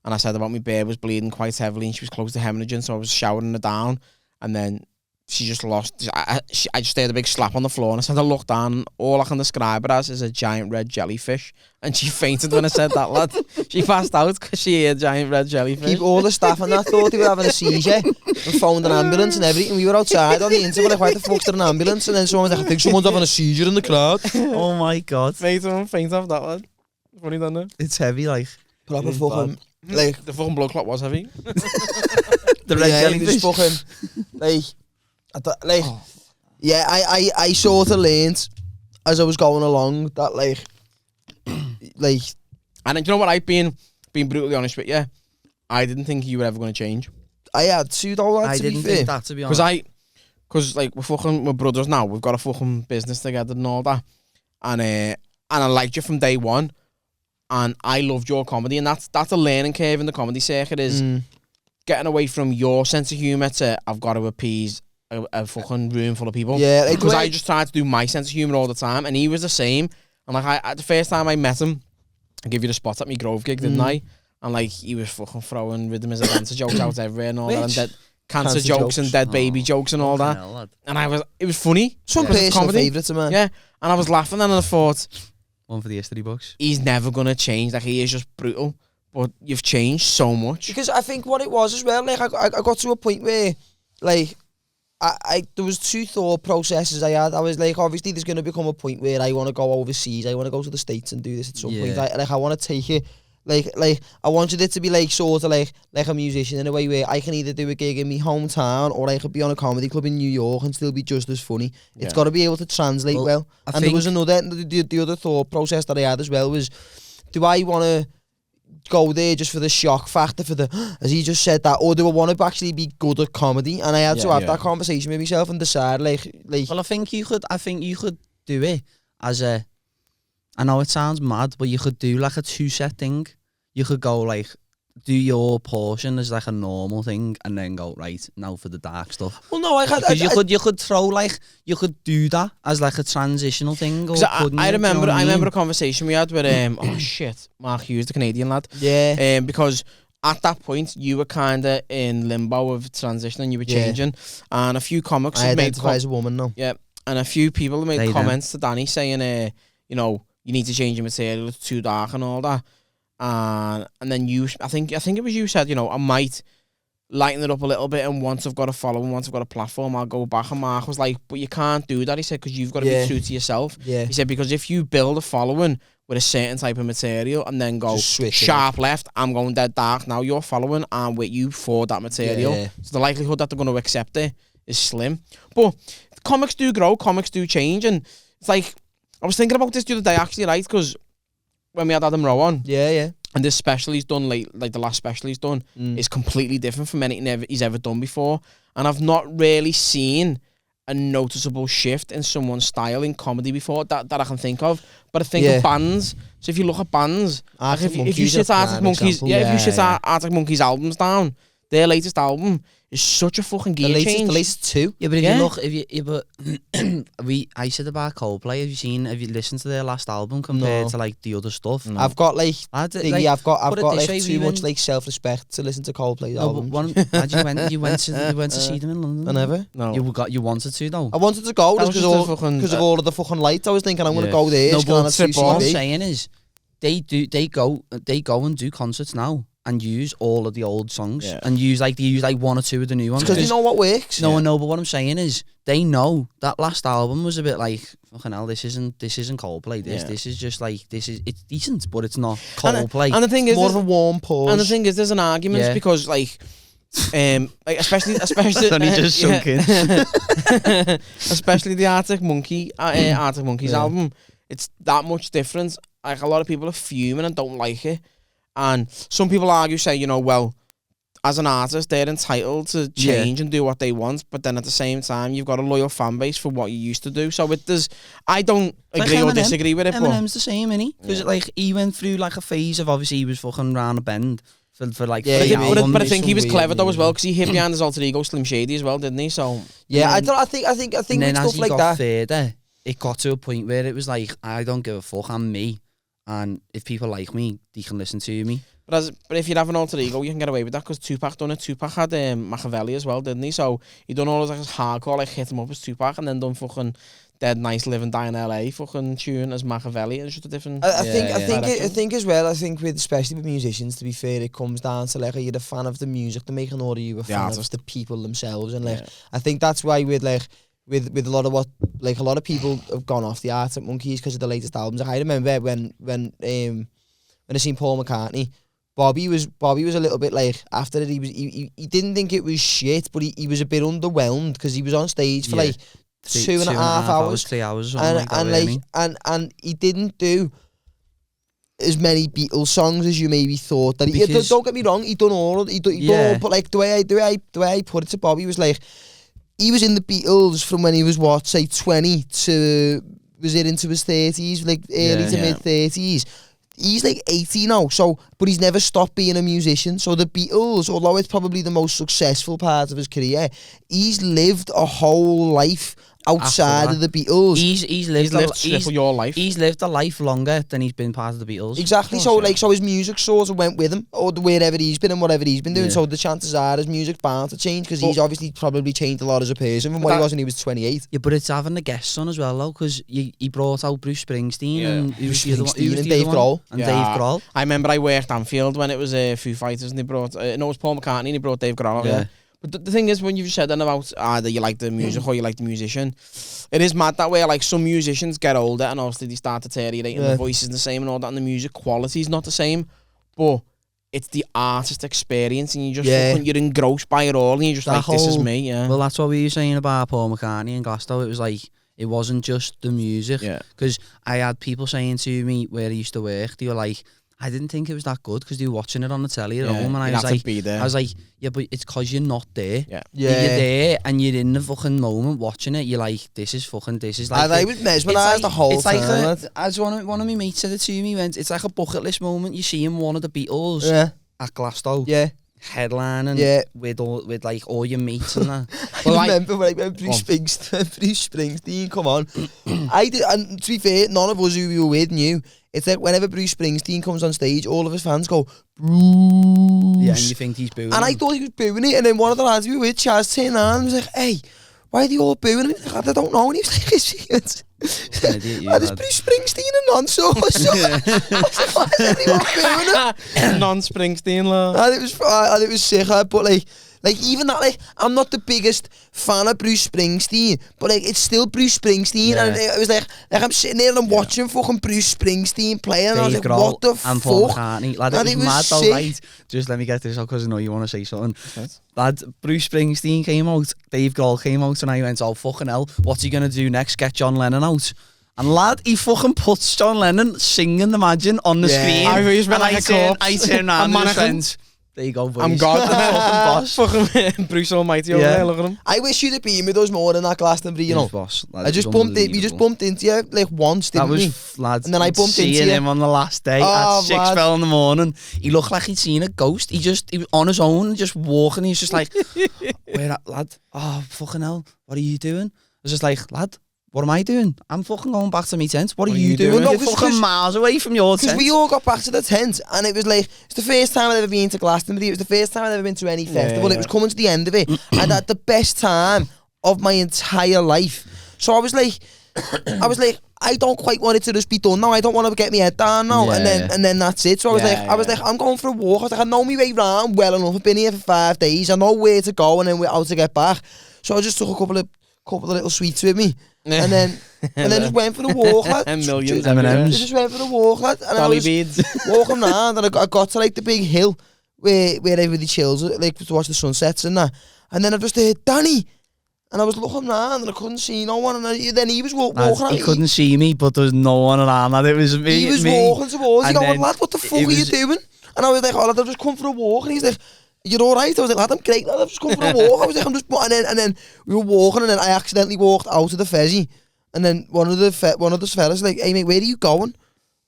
Speaker 1: and I said about my bird was bleeding quite heavily and she was close to hemorrhaging, so I was showering her down, and then she just lost. I just heard a big slap on the floor, and I said, I looked down, and all I can describe her as is a giant red jellyfish, and she fainted when I said that, lad. She passed out because she heard giant red jellyfish.
Speaker 4: All the staff and that thought they were having a seizure and phoned an ambulance and everything. We were outside on the interval, like, why the fuck's there an ambulance? And then someone was like, I think someone's having a seizure in the crowd.
Speaker 5: Oh my god.
Speaker 1: Made someone faint off that, lad. Funny, doesn't it?
Speaker 5: It's heavy, like.
Speaker 4: Proper fucking, like,
Speaker 1: The fucking blood clot was heavy.
Speaker 5: The red
Speaker 4: yeah, he was
Speaker 5: jellyfish.
Speaker 4: fucking, like, yeah, I sort of learned as I was going along that, like,
Speaker 1: And then, you know what, I've been brutally honest with you, I didn't think you were ever going to change.
Speaker 4: I had to, though, lad,
Speaker 5: I
Speaker 4: to be
Speaker 5: didn't
Speaker 4: fair.
Speaker 5: think that, to be honest.
Speaker 1: Because like we're brothers now, we've got a fucking business together and all that, and I liked you from day one, and I loved your comedy, and that's a learning curve in the comedy circuit, is getting away from your sense of humour to I've got to appease a fucking room full of people.
Speaker 4: Yeah, like,
Speaker 1: because I just tried to do my sense of humour all the time, and he was the same. And like the first time I met him, I gave you the spot at my Grove gig, didn't I? And like he was fucking throwing rhythm as a dancer jokes out everywhere and all that, and dead cancer jokes and dead baby jokes and all that.
Speaker 5: Hell, lad.
Speaker 1: And it was funny.
Speaker 4: some
Speaker 1: Because it's
Speaker 4: personal
Speaker 1: comedy.
Speaker 4: favourites of mine.
Speaker 1: Yeah, and I was laughing, and I thought,
Speaker 5: One for the history books.
Speaker 1: he's never gonna change. Like, he is just brutal, but you've changed so much.
Speaker 4: Because I think what it was as well, like, I got to a point where, like, there was 2 thought processes I had. I was like, obviously there's going to become a point where I want to go overseas. I want to go to the States and do this at some point. I want to take it, like I wanted it to be like sort of like a musician in a way where I can either do a gig in my hometown or I could be on a comedy club in New York and still be just as funny.
Speaker 1: Yeah.
Speaker 4: It's got to be able to translate well.
Speaker 5: I
Speaker 4: And there was another, the other thought process that I had as well was, do I want to go there just for the shock factor, for the, as he just said that, or do I want to actually be good at comedy? And I had to have that conversation with myself and decide, like.
Speaker 5: Well, I think you could do it as a, I know it sounds mad, but you could do like a 2-set thing. You could go like, do your portion as like a normal thing and then go, right, now for the dark stuff.
Speaker 4: Well, no,
Speaker 5: you could throw like, you could do that as like a transitional thing. Or
Speaker 1: I remember a conversation we had with oh shit, Mark Hughes, the Canadian lad.
Speaker 4: Yeah.
Speaker 1: Because at that point you were kind of in limbo of transition and you were changing, and a few comics
Speaker 4: I
Speaker 1: had made
Speaker 4: identify as a woman now.
Speaker 1: yeah, and a few people made
Speaker 5: They
Speaker 1: comments to Danny saying, you know, you need to change your material, it's too dark and all that. And then I think it was you said, you know, I might lighten it up a little bit, and once I've got a following, once I've got a platform, I'll go back. And Mark was like, but you can't do that, he said, because you've got to be true to yourself.
Speaker 4: Yeah.
Speaker 1: He said, because if you build a following with a certain type of material and then go
Speaker 4: Just switch it
Speaker 1: sharp left, I'm going dead dark, now you're following, I'm with you for that material.
Speaker 4: Yeah.
Speaker 1: So the likelihood that they're going to accept it is slim. But comics do grow, comics do change, and it's like, I was thinking about this the other day actually, right, because when we had Adam Rowe on,
Speaker 4: Yeah.
Speaker 1: and this special he's done, like the last special he's done, is completely different from anything he's ever done before. And I've not really seen a noticeable shift in someone's style in comedy before that I can think of. But I think of bands. So if you look at bands, like if you sit Arctic Monkeys, if you sit Arctic Monkeys albums down, their latest album is such a fucking game change.
Speaker 4: The latest two.
Speaker 5: Yeah, but if
Speaker 1: Yeah.
Speaker 5: you look, I said about Coldplay. Have you listened to their last album compared
Speaker 4: No.
Speaker 5: to like the other stuff?
Speaker 4: I've got like,
Speaker 5: I've
Speaker 4: I've got like too much like self-respect to listen to Coldplay's albums.
Speaker 5: You went to see them in London.
Speaker 4: I never.
Speaker 1: No.
Speaker 5: You wanted to though.
Speaker 4: I wanted to go
Speaker 1: That
Speaker 4: just
Speaker 1: was just a fucking-
Speaker 4: because of all of the fucking lights. I was thinking I'm gonna
Speaker 5: Yeah.
Speaker 4: go there.
Speaker 5: No,
Speaker 4: just 'cause I'm
Speaker 5: but
Speaker 4: at 2
Speaker 5: what I'm
Speaker 4: CB.
Speaker 5: saying is, they go and do concerts now and use all of the old songs
Speaker 1: Yeah.
Speaker 5: and use like one or two of the new ones.
Speaker 4: Because you know what works.
Speaker 5: No one know, but what I'm saying is they know that last album was a bit like fucking hell. This isn't Coldplay. This is just like it's decent, but it's not Coldplay.
Speaker 1: And the thing is,
Speaker 4: More of a warm pause.
Speaker 1: and the thing is, there's an argument
Speaker 5: Yeah.
Speaker 1: because like especially
Speaker 5: only just sunk in.
Speaker 1: especially the Arctic Monkeys album. It's that much different. Like a lot of people are fuming and don't like it, and some people argue, say, you know, well, as an artist, they're entitled to change and do what they want, but then at the same time, you've got a loyal fan base for what you used to do. So I don't agree or disagree with it.
Speaker 5: Eminem's the same, innit? Because like he went through like a phase of obviously he was fucking round a bend for like.
Speaker 4: Yeah,
Speaker 5: three
Speaker 1: But
Speaker 5: albums.
Speaker 1: I think he was
Speaker 4: Some
Speaker 1: clever
Speaker 4: weird
Speaker 1: though as
Speaker 4: music.
Speaker 1: well, because he hid behind his alter ego Slim Shady as well, didn't he? So
Speaker 4: yeah,
Speaker 5: And
Speaker 4: I think
Speaker 5: And
Speaker 4: with
Speaker 5: then as
Speaker 4: stuff
Speaker 5: he
Speaker 4: like
Speaker 5: got
Speaker 4: that.
Speaker 5: further, it got to a point where it was like, I don't give a fuck, I'm me. And if people like me, they can listen to me.
Speaker 1: But if you have an alter ego, you can get away with that because Tupac done it. Tupac had Machiavelli as well, didn't he? So he done all those like hardcore, like hit him up as Tupac, and then done fucking Dead Nice Live and Die in LA fucking tune as Machiavelli. It's just a different.
Speaker 4: I
Speaker 1: direction.
Speaker 4: think as well. I think with especially with musicians, to be fair, it comes down to like, are you a fan of the music they're making, or are you a fan of the people themselves? And like, I think that's why with a lot of what like a lot of people have gone off the Arctic Monkeys because of the latest albums. Like, I remember when I seen Paul McCartney. Bobby was a little bit like after it. He didn't think it was shit, but he was a bit underwhelmed because he was on stage for like 2.5 hours,
Speaker 5: 3 hours,
Speaker 4: and he didn't do as many Beatles songs as you maybe thought that he. Don't get me wrong, he done all. He done all, but like the way I put it to Bobby was like he was in the Beatles from when he was what, say 20 to was it into his 30s, like early to mid 30s. He's like 80 now, but he's never stopped being a musician. So the Beatles, although it's probably the most successful part of his career, he's lived a whole life outside of the Beatles.
Speaker 5: He's lived
Speaker 1: your life.
Speaker 5: He's lived a life longer than he's been part of the Beatles.
Speaker 4: Exactly. So his music sort of went with him, or wherever he's been and whatever he's been doing. So the chances are his music's bound to change because he's obviously probably changed a lot as a person from what he was when he was 28.
Speaker 5: Yeah, but it's having the guests on as well, though, because he brought out Bruce Springsteen and
Speaker 4: Dave Grohl.
Speaker 5: Dave Grohl.
Speaker 1: I remember I worked Anfield when it was Foo Fighters and they brought it was Paul McCartney and he brought Dave Grohl. Yeah. But the thing is, when you've said that about either you like the music or you like the musician, it is mad that way. Like some musicians get older and obviously they start deteriorating, and the voice isn't the same and all that, and the music quality is not the same. But it's the artist experience, and you just fucking, you're engrossed by it all, and you're just that like, this is me. Yeah.
Speaker 5: Well, that's what we were saying about Paul McCartney and Glasgow. It was like it wasn't just the music. Because I had people saying to me where I used to work, they were like, I didn't think it was that good because they were watching it on the telly at home, and I was like, yeah, but it's because you're not there. You're there and you're in the fucking moment watching it. You're like, this is like.
Speaker 4: I was mesmerised the whole time.
Speaker 5: It's like as one of my mates said it to me, it's like a bucket list moment. You see him one of the Beatles at Glasgow. Headlining with like all your mates and that.
Speaker 4: I remember when Bruce Springsteen come on. I did, and to be fair, none of us who we were with knew. It's like whenever Bruce Springsteen comes on stage, all of his fans go, Bruce.
Speaker 5: Yeah, and you think he's booing.
Speaker 4: And I thought he was booing it, and then one of the lads we were with, Chaz, turned around and was like, hey, why are they all booing him? I don't know. And he was like, it's Bruce Springsteen and non-sauce. I was like, why is anyone booing him?
Speaker 1: Non-Springsteen, love.
Speaker 4: And it was sick, but like even that, like I'm not the biggest fan of Bruce Springsteen, but like it's still Bruce Springsteen, and it was like I'm sitting there and I'm watching fucking Bruce Springsteen play, and I was like, what the fuck?
Speaker 5: And Paul McCartney, lad,
Speaker 4: and
Speaker 5: it was mad though, right? Just let me get this out because I know you want to say something. Lad, Bruce Springsteen came out, Dave Grohl came out, and I went, oh fucking hell, what's he gonna do next? Get John Lennon out. And lad, he fucking puts John Lennon singing Imagine on the screen.
Speaker 1: I turned around
Speaker 5: to his friends. There you go, boys.
Speaker 1: I'm God.
Speaker 5: boss.
Speaker 1: Fucking Bruce Almighty over there, look at him.
Speaker 4: I wish you'd have been with us more than that Glastonbury, you know.
Speaker 5: Boss.
Speaker 4: I just bumped it. We just bumped into you like once, didn't
Speaker 5: That
Speaker 4: we?
Speaker 5: was lads.
Speaker 4: And then I bumped into
Speaker 5: seeing
Speaker 4: you.
Speaker 5: him on the last day
Speaker 4: Oh,
Speaker 5: at 6
Speaker 4: lad.
Speaker 5: bell in the morning. He looked like he'd seen a ghost. He was on his own, just walking. He's just like, where at, lad? Oh, fucking hell. What are you doing? I was just like, lad, what am I doing? I'm fucking going back to my tent. What are you doing?
Speaker 4: Well, no,
Speaker 5: You're fucking miles away from your
Speaker 4: Because
Speaker 5: tent.
Speaker 4: we all got back to the tent, and it was like, it's the first time I'd ever been to Glastonbury. It was the first time I'd ever been to any festival.
Speaker 1: yeah.
Speaker 4: It was coming to the end of it, and at the best time of my entire life. So I was like, I don't quite want it to just be done now. I don't want to get my head down now,
Speaker 5: Yeah,
Speaker 4: and then that's it. So I was like, I'm going for a walk. I was like, I know my way round well enough. I've been here for 5 days. I know where to go and then how to get back. So I just took a couple of little sweets with me, and then just went for the walk, lad.
Speaker 1: And millions
Speaker 5: M&Ms.
Speaker 1: everywhere.
Speaker 4: Just went for the walk, lad. And I
Speaker 1: Dolly
Speaker 4: was
Speaker 1: beads.
Speaker 4: walking round, and I got to like the big hill where everybody chills, like to watch the sunsets and that. And then I just heard Danny, and I was looking round and I couldn't see no one. And then he was walking.
Speaker 5: He couldn't see me, but there was no one around. Lad. It was me.
Speaker 4: He was
Speaker 5: me.
Speaker 4: walking towards. He
Speaker 5: And
Speaker 4: going,
Speaker 5: then
Speaker 4: lad, what the fuck
Speaker 5: it
Speaker 4: are you
Speaker 5: was-
Speaker 4: doing? And I was like, oh, lad, I've just come for a walk. And he's like, you're all right? I was like, lad, I'm great, lad. I've just come for a walk. I was like, I'm just... And then we were walking, and then I accidentally walked out of the Fezzy. And then one of the fellas was like, hey, mate, where are you going?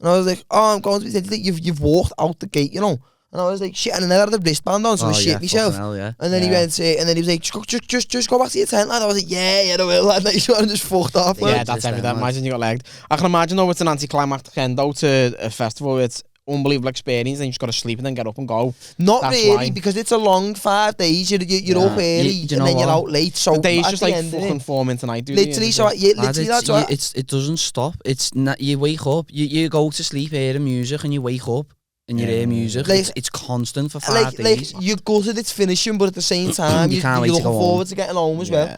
Speaker 4: And I was like, oh, I'm going to be... You've walked out the gate, you know? And I was like, shit. And then I had the wristband on, so I shit myself.
Speaker 5: Hell, yeah.
Speaker 4: And then he went, and then he was like, just go back to your tent, lad. I was like, yeah, I will, lad. Like, so I just fucked off, lad.
Speaker 1: Yeah, that's everything. Imagine you got legged. I can imagine though it's an anticlimactic end though to a festival. It's unbelievable experience, and you just got to sleep and then get up and go.
Speaker 4: Not
Speaker 1: That's
Speaker 4: really,
Speaker 1: why.
Speaker 4: because it's a long 5 days. You're up early,
Speaker 5: Do you
Speaker 4: and
Speaker 5: know
Speaker 4: then you're
Speaker 5: what?
Speaker 4: out late. So
Speaker 1: The day's
Speaker 4: at
Speaker 1: just
Speaker 4: the
Speaker 1: like
Speaker 4: end of it,
Speaker 1: fucking forming tonight, dude.
Speaker 4: literally, so
Speaker 5: Lad,
Speaker 4: literally, that's what.
Speaker 5: it doesn't stop. It's not, you wake up, you go to sleep hearing music, and you wake up and you hear music.
Speaker 4: Like-
Speaker 5: It's constant for 5 days.
Speaker 4: you're gutted it's finishing, but at the same time,
Speaker 5: You can't wait
Speaker 4: you're
Speaker 5: to go
Speaker 4: looking
Speaker 5: home.
Speaker 4: forward to getting home as well.
Speaker 1: Yeah.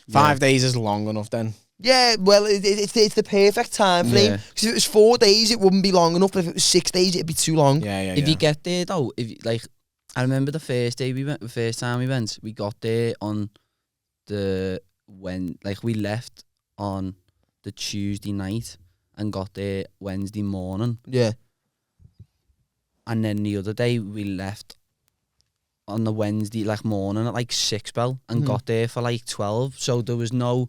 Speaker 1: 5 days is long enough then.
Speaker 4: Yeah, well, it's the perfect time frame.
Speaker 5: Yeah.
Speaker 4: Because if it was 4 days, it wouldn't be long enough. But if it was 6 days, it'd be too long.
Speaker 1: Yeah.
Speaker 5: If you get there though, I remember the first day we went, the first time we went, we got there on we left on the Tuesday night and got there Wednesday morning.
Speaker 4: Yeah.
Speaker 5: And then the other day we left on the Wednesday morning at 6 bell and got there for 12. So there was no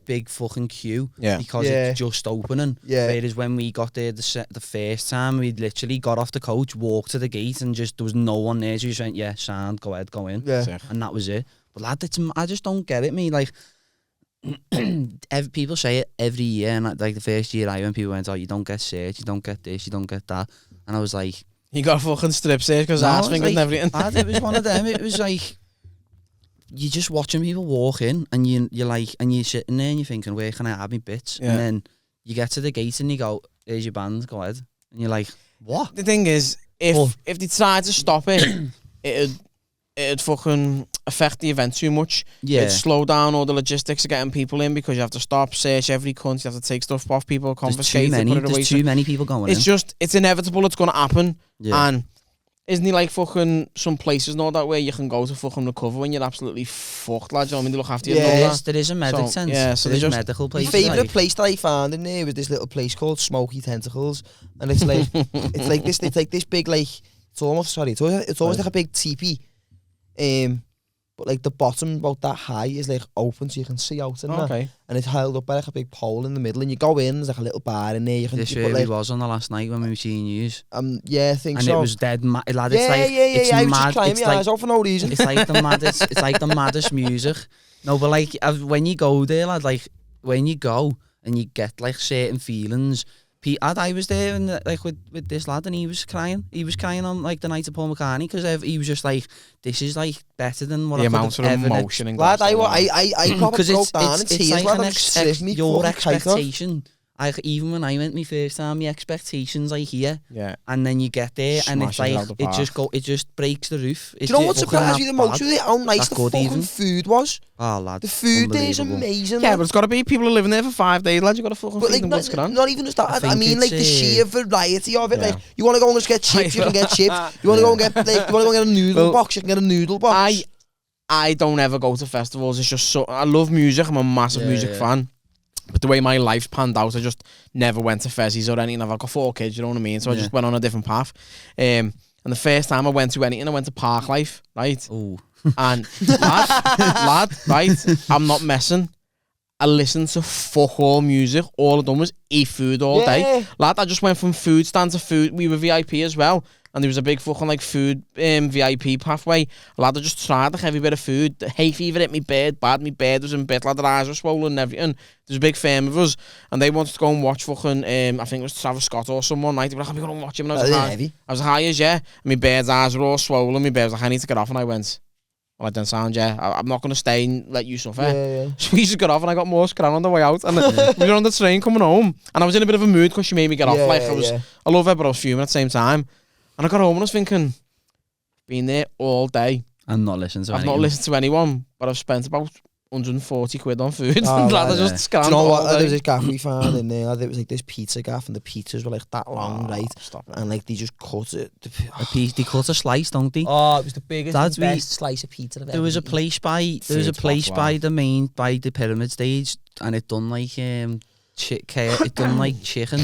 Speaker 5: big fucking queue because
Speaker 4: Yeah.
Speaker 5: it's just opening.
Speaker 4: Yeah.
Speaker 5: Whereas when we got there the first time, we literally got off the coach, walked to the gate, and there was no one there. So we just went, yeah, sound, go ahead, go in.
Speaker 4: Yeah.
Speaker 1: Sick.
Speaker 5: And that was it. But lad, I just don't get it, me. People say it every year, and the first year I went, people went, oh, you don't get search, you don't get this, you don't get that. And I was like,
Speaker 1: You got a fucking strip search because ass fingers and everything.
Speaker 5: lad, it was one of them. It was like, you're just watching people walk in, and you're sitting there and you're thinking, where can I have my bits?
Speaker 1: Yeah.
Speaker 5: And then you get to the gate and you go, here's your band, go ahead. And you're like, what?
Speaker 1: The thing is, if they decide to stop it, it'd fucking affect the event too much.
Speaker 5: Yeah.
Speaker 1: It'd slow down all the logistics of getting people in because you have to stop, search every cunt, you have to take stuff off people, confiscate it, put it away.
Speaker 5: There's too many people going in.
Speaker 1: It's inevitable, it's going to happen.
Speaker 5: Yeah.
Speaker 1: And isn't he like fucking some places and all that where you can go to fucking recover when you're absolutely fucked, lads? You know what I mean? They look after you and all that.
Speaker 5: There is a medic tent.
Speaker 1: yeah, so
Speaker 5: there's
Speaker 1: they just-
Speaker 5: medical
Speaker 4: My
Speaker 5: places.
Speaker 4: favourite place that I found in there was this little place called Smoky Tentacles, and it's like it's like this big it's almost like a big teepee, but the bottom about that high is open so you can see out in there,
Speaker 1: Okay.
Speaker 4: and it's held up by a big pole in the middle, and you go in, there's a little bar in there. You can
Speaker 5: This
Speaker 4: you
Speaker 5: where
Speaker 4: put,
Speaker 5: we was on the last night when we were seeing yous.
Speaker 4: yeah, I think
Speaker 5: And
Speaker 4: so.
Speaker 5: it was dead mad. Lad,
Speaker 4: yeah,
Speaker 5: it's
Speaker 4: I was
Speaker 5: mad.
Speaker 4: just crying
Speaker 5: It's
Speaker 4: my eyes out for no reason.
Speaker 5: It's like the maddest. It's like the maddest music. No, but when you go there, lad, when you go and you get certain feelings. I was there and with this lad, and he was crying. He was crying on the night of Paul McCartney because he was just this is better than what
Speaker 1: The
Speaker 5: I could
Speaker 1: amount
Speaker 5: have
Speaker 1: of
Speaker 5: ever
Speaker 1: emotion in
Speaker 4: Lad,
Speaker 1: Glasgow.
Speaker 4: I probably broke down in tears. Lad, I was sitting me
Speaker 5: your
Speaker 4: fucking kite off.
Speaker 5: expectation. Even when I went my first time, my expectations here,
Speaker 1: Yeah.
Speaker 5: and then you get there, and it's
Speaker 1: Smashes it out the
Speaker 5: it just breaks the roof.
Speaker 4: Do you know what surprised me the most with it? How nice
Speaker 5: That
Speaker 4: the
Speaker 5: good
Speaker 4: fucking
Speaker 5: even.
Speaker 4: food was.
Speaker 5: Oh, lad,
Speaker 4: The food there is
Speaker 5: unbelievable.
Speaker 4: amazing.
Speaker 1: Yeah,
Speaker 4: lad.
Speaker 1: but it's got to be people are living there for 5 days, lads. You got to fucking
Speaker 4: But
Speaker 1: feed them what's going on.
Speaker 4: not even just that. I
Speaker 5: think
Speaker 4: mean,
Speaker 5: it's,
Speaker 4: the sheer variety of it.
Speaker 1: Yeah.
Speaker 4: You want to go and just get chips, you can get chips. You want to go and get you want to go and get a noodle
Speaker 1: Well,
Speaker 4: box, you can get a noodle box.
Speaker 1: I don't ever go to festivals. It's just I love music. I'm a massive music fan. But the way my life's panned out, I just never went to fezzies or anything. I've got 4 kids, you know what I mean? So I just went on a different path. And And the first time I went to anything, I went to Park Life, right?
Speaker 5: Oh.
Speaker 1: And lad, right? I'm not messing. I listened to fuck all music. All I done was eat food all day. Lad, I just went from food stand to food. We were VIP as well. And there was a big fucking like food VIP pathway. Lad, I just tried like every bit of food. The hay fever hit me bad. My bed was in bed. Lad, their eyes were swollen and everything. There's a big firm of us. And they wanted to go and watch fucking, I think it was Travis Scott or someone night. They were like, I'm going to watch him. And I was high as, yeah. And my bed's eyes were all swollen. My bed was like, I need to get off. And I went, well, I didn't sound, yeah. I'm not going to stay and let you suffer. So we just got off and I got more SCRAN on the way out. And we were on the train coming home. And I was in a bit of a mood because she made me get off. I love her, but I was fuming at the same time. And I got home and I was thinking, been there all day.
Speaker 5: I'm not listening to
Speaker 1: I've
Speaker 5: anyone.
Speaker 1: not listened to anyone, but I've spent about 140 quid on food.
Speaker 4: Oh,
Speaker 1: and
Speaker 4: right,
Speaker 1: I just scanned.
Speaker 4: Do you know
Speaker 1: all
Speaker 4: what?
Speaker 1: day.
Speaker 4: There was this gaff we found in there. There was like this pizza gaff, and the pizzas were like that long, right?
Speaker 1: Stop it.
Speaker 4: And like they just cut it.
Speaker 5: A piece, they cut a slice, don't they?
Speaker 4: Oh, it was the biggest,
Speaker 5: That's
Speaker 4: and best slice of pizza I've ever
Speaker 5: There was a
Speaker 4: eaten.
Speaker 5: place by the pyramid stage, and it done like it done like chicken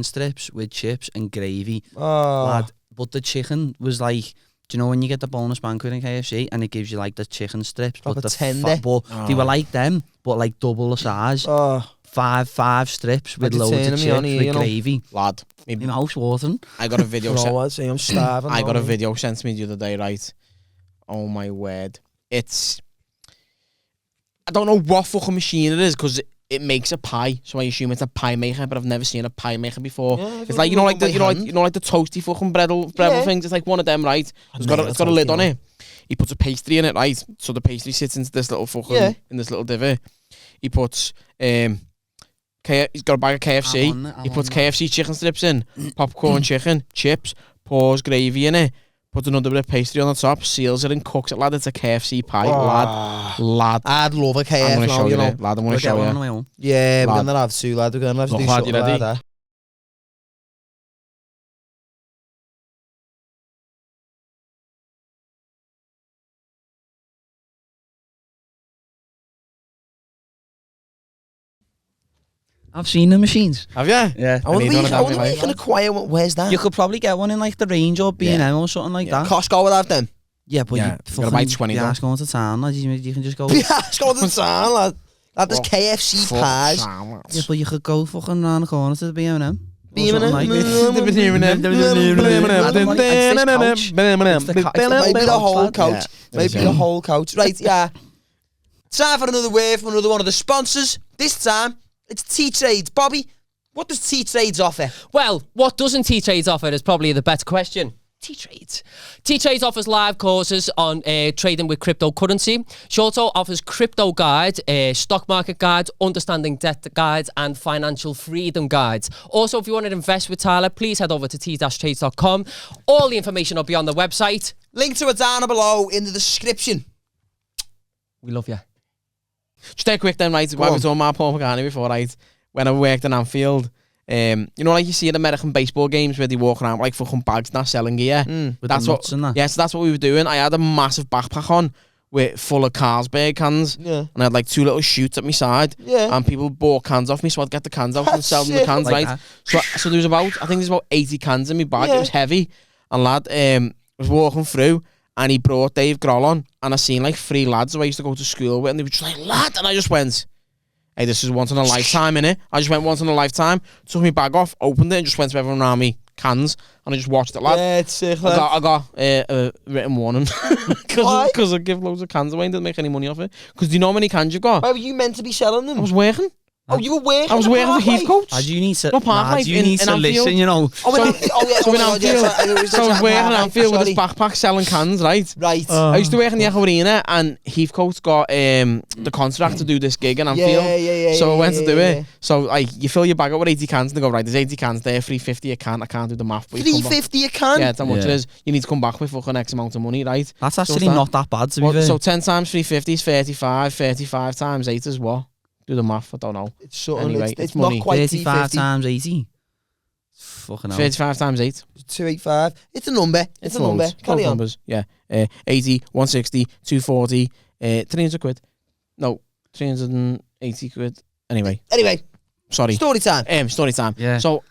Speaker 5: strips with chips and gravy.
Speaker 4: Oh,
Speaker 5: Lad, but the chicken was like, do you know when you get the bonus banquet in KFC and it gives you like the chicken strips,
Speaker 4: Like
Speaker 5: but
Speaker 4: a
Speaker 5: the
Speaker 4: tender.
Speaker 5: they were like them, but like double the size.
Speaker 4: oh,
Speaker 5: Five strips with
Speaker 4: Like the
Speaker 5: loads of
Speaker 4: turn
Speaker 5: chips
Speaker 4: me on here,
Speaker 5: with
Speaker 4: you know.
Speaker 5: gravy.
Speaker 1: Lad,
Speaker 5: My mouth's watering.
Speaker 1: I got a video sent.
Speaker 4: I'd say I'm starving.
Speaker 1: I got a video sent to me the other day, right? Oh my word. It's... I don't know what fucking machine it is, because it makes a pie, so I assume it's a pie maker, but I've never seen a pie maker before.
Speaker 4: Yeah,
Speaker 1: It's like, you know, like the toasty fucking breadle things. It's like one of them, right? It's got a lid on it. He puts a pastry in it, right? So the pastry sits into this little fucking in this little divot. He puts he's got a bag of KFC. He puts KFC chicken strips in, popcorn chicken, chips, pours gravy in it, puts another bit of pastry on the top, seals it and cooks it, lad. It's a KFC pie, lad.
Speaker 4: I'd love a
Speaker 1: I'm
Speaker 4: KFC
Speaker 1: gonna
Speaker 4: now,
Speaker 1: show you
Speaker 4: know.
Speaker 1: it, lad. I'm gonna show
Speaker 5: One on
Speaker 1: you.
Speaker 5: my own.
Speaker 4: Yeah, we're
Speaker 1: Lad.
Speaker 4: gonna have to, lad. We're gonna have to
Speaker 1: Look,
Speaker 4: do
Speaker 1: lad,
Speaker 4: something
Speaker 1: you ready?
Speaker 4: like that.
Speaker 5: I've seen the machines.
Speaker 1: Have you?
Speaker 5: Yeah.
Speaker 4: I wonder
Speaker 1: need one of them,
Speaker 4: where you can acquire one. Where's that?
Speaker 5: You could probably get one in like the Range or B&M or something like that.
Speaker 4: Costco will have them.
Speaker 5: Yeah, but
Speaker 1: Yeah,
Speaker 5: you
Speaker 1: gotta buy 20 though.
Speaker 5: Yeah, going to town, lad. You can just go.
Speaker 4: Yeah, it's got the town, lad. Lad, there's KFC pies.
Speaker 5: Yeah, but you could go fucking round the corner to the B&M.
Speaker 4: B&M?
Speaker 5: Maybe
Speaker 4: the whole
Speaker 5: coach.
Speaker 4: coach. Maybe the whole coach. Right, yeah. Time for another word from another one of the sponsors. This time, it's T-Trades. Bobby, what does T-Trades offer?
Speaker 3: Well, what doesn't T-Trades offer is probably the better question. T-Trades. T-Trades offers live courses on trading with cryptocurrency. She also offers crypto guides, stock market guides, understanding debt guides, and financial freedom guides. Also, if you want to invest with Tyler, please head over to t-trades.com. All the information will be on the website.
Speaker 4: Link to it down below in the description.
Speaker 3: We love you.
Speaker 1: Just take a quick then, right? Why we talking about Paul McCartney before, right? When I worked in Anfield, you know, like you see at American baseball games where they walk around with like fucking bags not selling gear.
Speaker 5: With
Speaker 1: That's
Speaker 5: the
Speaker 1: what.
Speaker 5: nuts and that.
Speaker 1: Yeah, so that's what we were doing. I had a massive backpack on with full of Carlsberg cans,
Speaker 4: Yeah.
Speaker 1: and I had like two little chutes at my side.
Speaker 4: Yeah.
Speaker 1: And people bought cans off me, so I'd get the cans out and
Speaker 4: That's
Speaker 1: sell them the
Speaker 4: sick.
Speaker 1: cans,
Speaker 5: Like
Speaker 1: right?
Speaker 5: that.
Speaker 1: So there was I think there's about 80 cans in my bag.
Speaker 4: Yeah.
Speaker 1: It was heavy, and lad, was walking through, and he brought Dave Grohl on, and I seen like 3 lads who I used to go to school with, and they were just like, lad, and I just went, hey, this is once in a lifetime, innit? I just went once in a lifetime, took my bag off, opened it, and just went to everyone around me cans, and I just watched it, lad.
Speaker 4: Yeah, it's sick, lad.
Speaker 1: I got a written warning
Speaker 4: Why?
Speaker 1: because I give loads of cans away and didn't make any money off it. Because do you know how many cans you got?
Speaker 4: Why were you meant to be selling them?
Speaker 1: I was working.
Speaker 4: Oh, you were working?
Speaker 1: I was
Speaker 4: at
Speaker 1: working for
Speaker 4: Parkway?
Speaker 1: Heathcote.
Speaker 5: Lad, you need to,
Speaker 1: Not Park
Speaker 5: lad,
Speaker 1: Life,
Speaker 5: you
Speaker 1: in
Speaker 5: need to
Speaker 1: Anfield.
Speaker 5: listen, you know.
Speaker 4: Oh, in Anfield. Oh, yeah.
Speaker 1: So
Speaker 4: Oh,
Speaker 1: in
Speaker 4: my God, yeah,
Speaker 1: Anfield,
Speaker 4: sorry, it was
Speaker 1: so I was
Speaker 4: at
Speaker 1: working in
Speaker 4: Parkway,
Speaker 1: Anfield with this
Speaker 4: sorry.
Speaker 1: backpack selling cans, right?
Speaker 4: Right.
Speaker 1: I used to work in the Echo Arena, and Heathcote got the contract to do this gig in Anfield.
Speaker 4: Yeah.
Speaker 1: So I went to do
Speaker 4: yeah.
Speaker 1: it. So like, you fill your bag up with 80 cans, and they go, right, there's 80 cans there, 350 a can. I can't do the math. But you come back.
Speaker 4: $3.50 a can?
Speaker 1: Yeah, that's how much it
Speaker 5: Yeah.
Speaker 1: is. You need to come back with fucking X amount of money, right?
Speaker 5: That's
Speaker 1: So
Speaker 5: actually
Speaker 1: what's
Speaker 5: not that bad, to be
Speaker 1: Well,
Speaker 5: fair.
Speaker 1: so 10 times 350 is 35. 35 times 8 is what? Do the math, I don't know.
Speaker 4: It's something.
Speaker 1: Anyway,
Speaker 4: it's
Speaker 1: money.
Speaker 4: not quite
Speaker 5: 35
Speaker 4: $3.50.
Speaker 5: times 80. Fucking hell.
Speaker 1: 35 times 8.
Speaker 4: 285. It's a number. It's a number.
Speaker 1: loads.
Speaker 4: Carry
Speaker 1: Loads
Speaker 4: on.
Speaker 1: numbers. Yeah. 80, 160, 240, 300 quid. No, 380 quid. Anyway,
Speaker 4: Anyway,
Speaker 1: sorry.
Speaker 4: story time.
Speaker 1: Story time.
Speaker 5: Yeah.
Speaker 1: So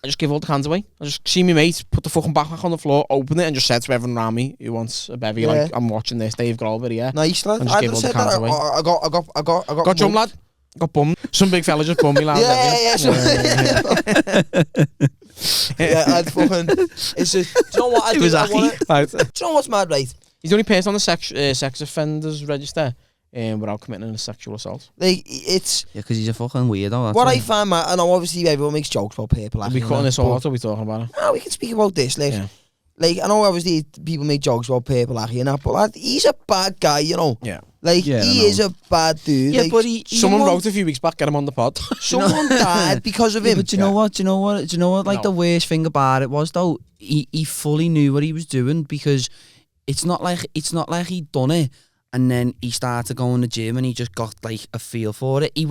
Speaker 1: I just give all the cans away. I just see me mate, put the fucking backpack on the floor, open it, and just said to everyone around me who wants a bevy, like, I'm watching this, Dave Grohl video.
Speaker 4: Nice, lad.
Speaker 1: And just give all the cans away.
Speaker 4: I got
Speaker 1: Got lad. Got bummed. Some big fella just bummed me, lad.
Speaker 4: I'd fucking... It's just... Do you know what I do?
Speaker 1: It was
Speaker 4: Do you know what's mad, right?
Speaker 1: He's the only person on the sex offenders register without committing a sexual assault.
Speaker 4: Like, it's...
Speaker 5: Yeah, because he's a fucking weirdo.
Speaker 4: What I find, man, I know obviously everyone makes jokes about people.
Speaker 1: Are we cutting this all out, or are we talking about it?
Speaker 4: No, we can speak about this, like... Yeah. Like, I know obviously people make jokes about people like and that, but lad, he's a bad guy, you know?
Speaker 1: Yeah.
Speaker 4: Like, he is a bad dude.
Speaker 5: Yeah,
Speaker 4: like,
Speaker 5: but
Speaker 1: someone wrote a few weeks back, get him on the pod.
Speaker 4: Someone died because of him.
Speaker 5: But do you know what? Like, the worst thing about it was, though, he fully knew what he was doing, because it's not like he'd done it and then he started going to the gym and he just got, like, a feel for it. He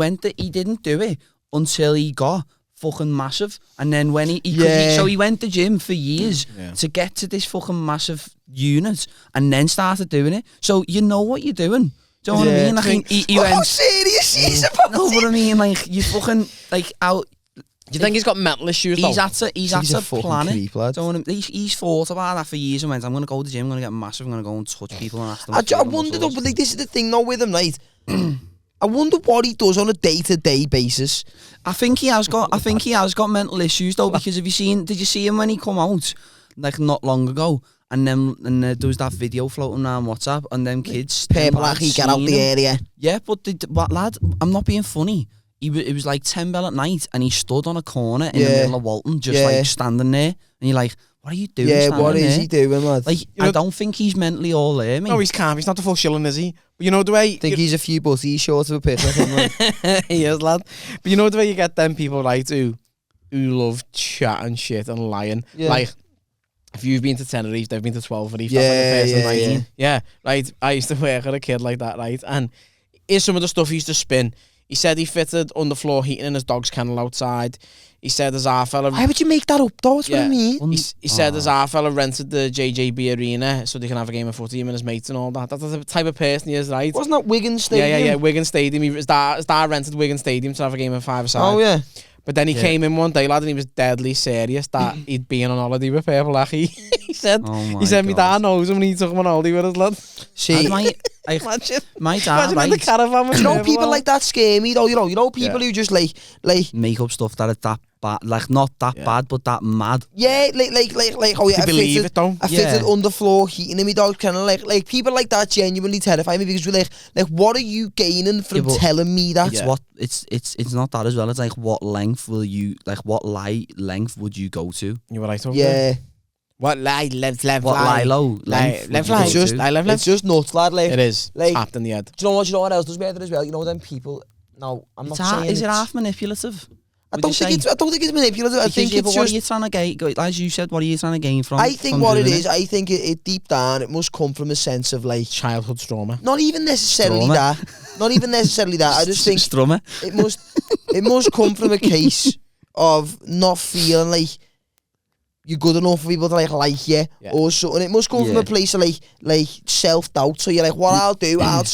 Speaker 5: didn't do it until he got fucking massive, and then when he went to gym for years to get to this fucking massive unit, and then started doing it. So you know what you're doing. Do you know what I mean? Like, he went...
Speaker 4: How serious is about
Speaker 5: No, but I mean, like, you fucking, like, out...
Speaker 1: Do you think he's got mental issues,
Speaker 5: He's
Speaker 1: though?
Speaker 5: He's had to plan it. He's thought about that for years and went, I'm going to go to the gym, I'm going to get massive, I'm going to go and touch people and ask them...
Speaker 4: I wonder, though, but like, this is the thing, though, with him, right? I wonder what he does on a day-to-day basis.
Speaker 5: I think he has got mental issues, though, because did you see him when he come out, like, not long ago? And then there was that video floating around WhatsApp, and them kids...
Speaker 4: People like he get out the area.
Speaker 5: Yeah, but lad, I'm not being funny. It was like 10 bell at night, and he stood on a corner in the middle of Walton, just like standing there, and you're like, what are you doing?
Speaker 4: Yeah, what is he doing, lad?
Speaker 5: Like, I don't think he's mentally all there, mate.
Speaker 1: No, he's calm. He's not the full shilling, is he? But you know the way...
Speaker 4: I think he's a few butties short of a picture.
Speaker 1: He is, lad. But you know the way you get them people, right, who love chatting shit and lying.
Speaker 4: Yeah.
Speaker 1: Like, if you've been to Tenerife, they've been to 12 Reef. Yeah, right. I used to work with a kid like that, right? And here's some of the stuff he used to spin. He said he fitted underfloor heating in his dog's kennel outside. He said there's our fella...
Speaker 4: Why would you make that up, though? That's what I mean.
Speaker 1: He said there's our fella rented the JJB Arena so they can have a game of footy, him and his mates and all that. That's the type of person he is, right?
Speaker 4: Wasn't that Wigan Stadium?
Speaker 1: Yeah, Wigan Stadium. His dad rented Wigan Stadium to have a game of five-a-side.
Speaker 4: Oh, yeah.
Speaker 1: But then he came in one day, lad, and he was deadly serious that he'd been on holiday with people. Like he said, my dad knows him and he took him on holiday with us, lad.
Speaker 4: See,
Speaker 5: my dad,
Speaker 1: imagine in the caravan with
Speaker 4: people like that scare me, though. You know people who just like
Speaker 5: make up stuff that are that bad, like not that bad, but that mad.
Speaker 4: Yeah, like oh yeah,
Speaker 1: I believe it though.
Speaker 4: I fitted underfloor heating in my dog, kind of like people like that genuinely terrify me, because we're like what are you gaining from telling me that?
Speaker 5: It's not that as well. It's like what length would you go to?
Speaker 1: You were right.
Speaker 4: Yeah.
Speaker 1: What lie length
Speaker 5: what lie low length?
Speaker 4: It's just nuts, lad. Like
Speaker 1: it is.
Speaker 4: Like,
Speaker 1: tapped in the head.
Speaker 4: Do you know what else does better as well? You know them people. No, I'm not saying.
Speaker 5: Is it half manipulative?
Speaker 4: I don't think it's manipulative. I think it's
Speaker 5: what
Speaker 4: just...
Speaker 5: are you trying to gain? As you said, what are you trying to gain from?
Speaker 4: I think what it is, I think it deep down, it must come from a sense of like...
Speaker 1: childhood trauma.
Speaker 4: Not even necessarily that. Not even necessarily that. I just think... it must come from a case of not feeling like you're good enough for people to like you or something. It must come from a place of like self-doubt. So you're like, what I'll do, I'll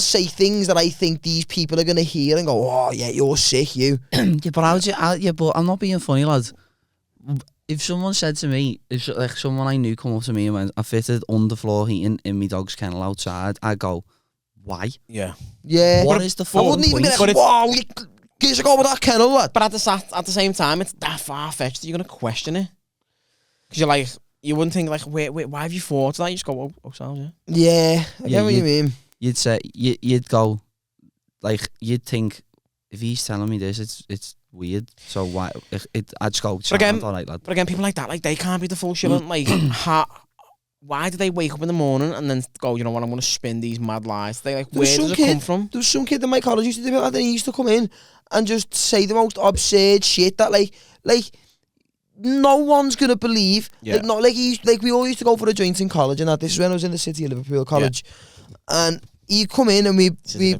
Speaker 4: say things that I think these people are gonna hear and go, oh yeah, you're sick, you.
Speaker 5: But I'm not being funny, lad. If someone said to me, if like someone I knew come up to me and went, I fitted underfloor heating in my dog's kennel outside, I'd go, why?
Speaker 1: Yeah.
Speaker 5: What is the
Speaker 4: I wouldn't even be like, wow, give us a go with that kennel, lad.
Speaker 1: But at the same time, it's that far-fetched that you're gonna question it. Because you're like, you wouldn't think like, wait, why have you thought that? You just go, oh sounds,
Speaker 4: yeah. I get what you mean.
Speaker 5: You'd say, you'd go, like, you'd think, if he's telling me this, it's weird. So why? I'd just go, all right, lad.
Speaker 1: But again, people like that, like, they can't be the full shilling. Like, why do they wake up in the morning and then go, you know what, I'm going to spin these mad lies? They like, where does it come from?
Speaker 4: There was some kid in my college used to do that, and he used to come in and just say the most absurd shit that like no one's gonna believe. Like, not like we all used to go for a joint in college, and that. This is when I was in the city of Liverpool College, and he'd come in and we'd be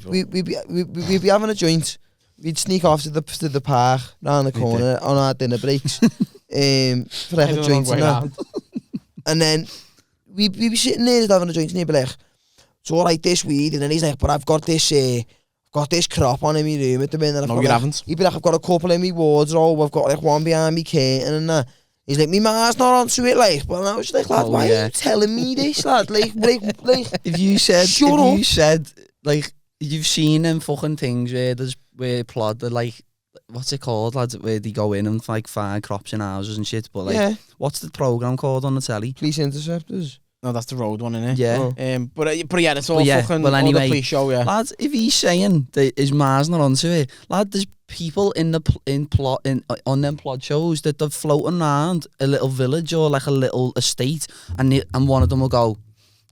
Speaker 4: having a joint. We'd sneak off to the park round the corner on our dinner breaks, for like a joint and that. And then we'd be sitting there having a joint, and he'd be like, "It's all right, this weed," and then he's like, "But I've got this got this crop on in my room at the minute.
Speaker 1: No, you haven't.
Speaker 4: He'd be like, I've got a couple in my wardrobe. I've got like one behind me curtain and that. He's like, me ma's not onto it, like. But I was like, lad, why are you telling me this, lad? Like,
Speaker 5: if you said,
Speaker 4: shut up.
Speaker 5: You said, like, you've seen them fucking things where plod, like, what's it called, lads? Where they go in and like find crops in houses and shit. But like, what's the program called on the telly?
Speaker 4: Police Interceptors.
Speaker 1: No, that's the road one, innit?
Speaker 5: Yeah.
Speaker 1: But yeah, it's all fucking all the police show, yeah.
Speaker 5: Lads, if he's saying that his ma's not onto it, lad, there's people on them plot shows that they're floating around a little village or like a little estate, and one of them will go,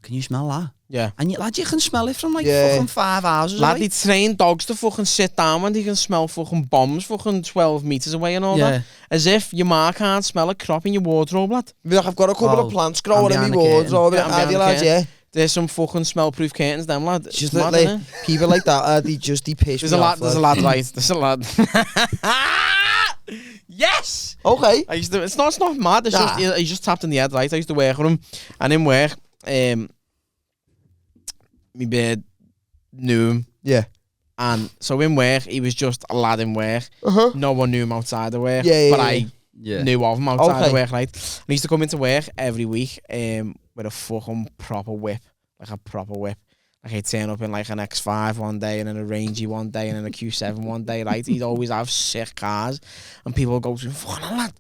Speaker 5: "Can you smell that?"
Speaker 1: Yeah.
Speaker 5: And you can smell it from like fucking 5 houses
Speaker 1: Lad,
Speaker 5: away.
Speaker 1: they train dogs to fucking sit down when they can smell fucking bombs fucking 12 metres away and all that. As if your ma can't smell a crop in your wardrobe, lad.
Speaker 4: Like, I've got a couple of plants growing in my wardrobe. There's
Speaker 1: some fucking smell-proof curtains, them, lad.
Speaker 4: It's just like people like that, they piss me off.
Speaker 1: There's a lad, right? There's a lad. Yes!
Speaker 4: Okay.
Speaker 1: It's not mad, it's just, he's just tapped in the head, right? I used to work with him, and in work, my bird knew him. Yeah. And so in work, he was just a lad in work. No one knew him outside of work. But I knew of him outside of work, right? And he used to come into work every week with a fucking proper whip. Like a proper whip. Like he'd turn up in like an X5 one day and then a Rangy one day and then a Q7 one day, right? He'd always have sick cars. And people would go to him, fucking lad,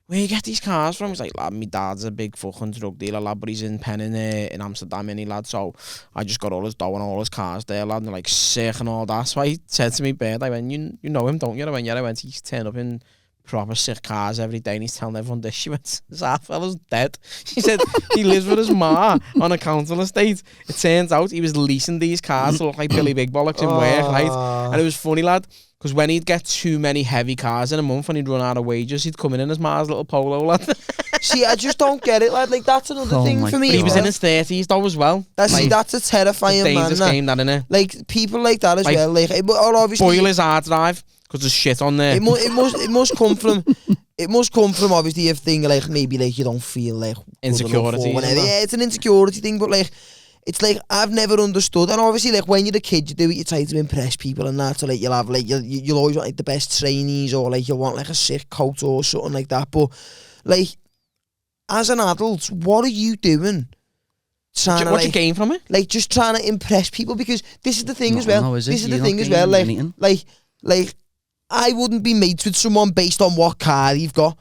Speaker 1: where you get these cars from? He's like, lad, my dad's a big fucking drug dealer, lad, but he's in Happenin in Amsterdam, innit, lad, so I just got all his dough and all his cars there, lad, and they're like sick and all that. So I said to me, bird, I went, you know him, don't you? I went, yeah, I went, he's turned up in proper sick cars every day and he's telling everyone this. She went, that fella's dead. She said, he lives with his ma on a council estate. It turns out he was leasing these cars to look like Billy Big Bollocks in work, right? And it was funny, lad. Because when he'd get too many heavy cars in a month and he'd run out of wages, he'd come in his ma's little Polo, lad.
Speaker 4: See, I just don't get it, lad. Like, that's another thing for me.
Speaker 1: But he was in his 30s, though, as well.
Speaker 4: That's a terrifying man.
Speaker 1: Dangerous game, that, innit?
Speaker 4: Like, people like that as well. Like, obviously,
Speaker 1: spoil his hard drive, because there's shit on there.
Speaker 4: It must come from... It must come from, obviously, a thing, like, maybe, like, you don't feel, like...
Speaker 1: Insecurity.
Speaker 4: Yeah, it's an insecurity thing, but, like... It's like, I've never understood, and obviously, like, when you're a kid, you do it, you try to impress people and that, so, like, you'll have, like, you'll always want, like, the best trainees, or, like, you'll want, like, a sick coat or something like that, but, like, as an adult, what are you doing?
Speaker 1: What you gain from it?
Speaker 4: Like, just trying to impress people, because this is the thing as well. This is the thing as well, like, I wouldn't be mates with someone based on what car you've got.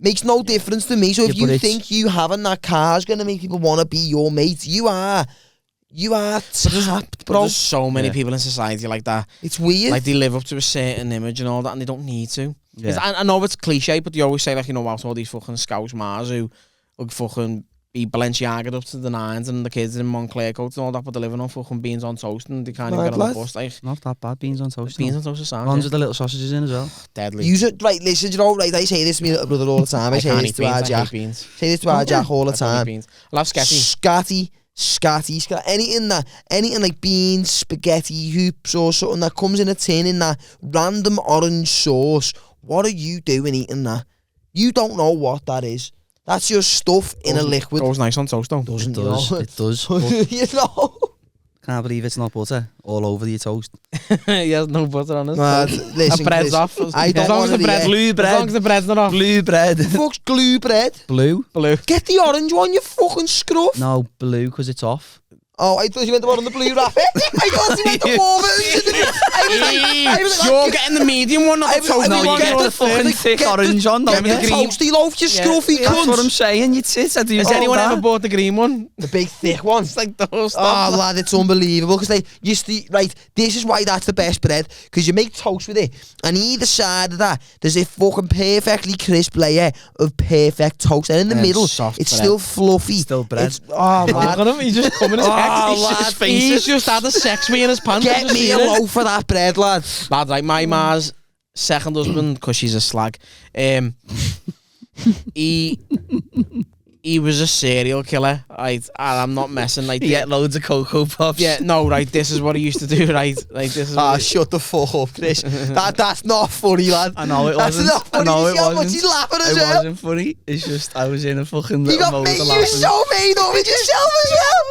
Speaker 4: Makes no difference to me. So if you think you having that car is going to make people want to be your mate, you are tapped, bro.
Speaker 1: There's so many people in society like that.
Speaker 4: It's weird.
Speaker 1: Like, they live up to a certain image and all that, and they don't need to. Yeah. I know it's cliche, but they always say, like, you know, about all these fucking Scouse Mars who look fucking be Balenciaga up to the nines, and the kids in Montclair coats and all that, but they're living on fucking beans on toast and they can't even get on the bus. Like,
Speaker 5: not that bad, beans on toast.
Speaker 1: Beans on toast are sound.
Speaker 5: Ones with the little sausages in as well.
Speaker 1: Deadly.
Speaker 4: Use it, right, listen, you know, right, I say this to my little brother all the time. I say this to our Jack. Say this to our Jack all the time.
Speaker 1: I love scatty.
Speaker 4: Scatty, anything like beans, spaghetti, hoops or something that comes in a tin in that random orange sauce. What are you doing eating that? You don't know what that is. That's your stuff in a liquid.
Speaker 1: Goes nice on toast, though.
Speaker 5: It does.
Speaker 4: You know?
Speaker 5: Can't believe it's not butter all over your toast.
Speaker 1: He has no butter on it.
Speaker 4: Listen,
Speaker 1: bread's off.
Speaker 4: As long as the bread,
Speaker 5: blue bread.
Speaker 1: As long as the bread's not off.
Speaker 5: Blue bread.
Speaker 4: The fuck's glue bread?
Speaker 5: Blue.
Speaker 4: Get the orange one, you fucking scruff.
Speaker 5: No, blue, because it's off.
Speaker 4: Oh, I thought you meant the one on the blue wrapper. I thought you meant the warm version.
Speaker 1: You're getting the medium one, not the toast.
Speaker 5: No, you get the fucking thick orange one.
Speaker 4: Get the toasty loaf, you scruffy cunt.
Speaker 5: That's what I'm saying.
Speaker 1: Has anyone ever bought the green one?
Speaker 4: The big thick one?
Speaker 1: It's like those.
Speaker 4: Oh, lad, it's unbelievable. Because right, this is why that's the best bread. Because you make toast with it, and either side of that, there's a fucking perfectly crisp layer of perfect toast. And in the middle, it's still fluffy.
Speaker 5: Still bread.
Speaker 4: Oh, man.
Speaker 1: Look at him, he's just coming in. He's just had a sex me in his pants.
Speaker 4: Get me a loaf for that bread, lad.
Speaker 1: Lad, like my ma's second husband, because she's a slag. He he was a serial killer, right? And I'm not messing. Like,
Speaker 5: You get loads of Cocoa Puffs.
Speaker 1: yeah, no, right. This is what he used to do, right? Like, this is.
Speaker 4: Ah, shut the fuck up, Chris. That's not funny, lad.
Speaker 5: I know it
Speaker 4: That's
Speaker 5: wasn't.
Speaker 4: not funny.
Speaker 5: I know
Speaker 4: You
Speaker 5: it
Speaker 4: see how much
Speaker 5: wasn't.
Speaker 4: he's laughing as
Speaker 5: It
Speaker 4: well?
Speaker 5: wasn't funny. It's just I was in a fucking
Speaker 4: You
Speaker 5: little
Speaker 4: got
Speaker 5: mode
Speaker 4: me.
Speaker 5: of
Speaker 4: You
Speaker 5: laughing.
Speaker 4: so made up with yourself as well.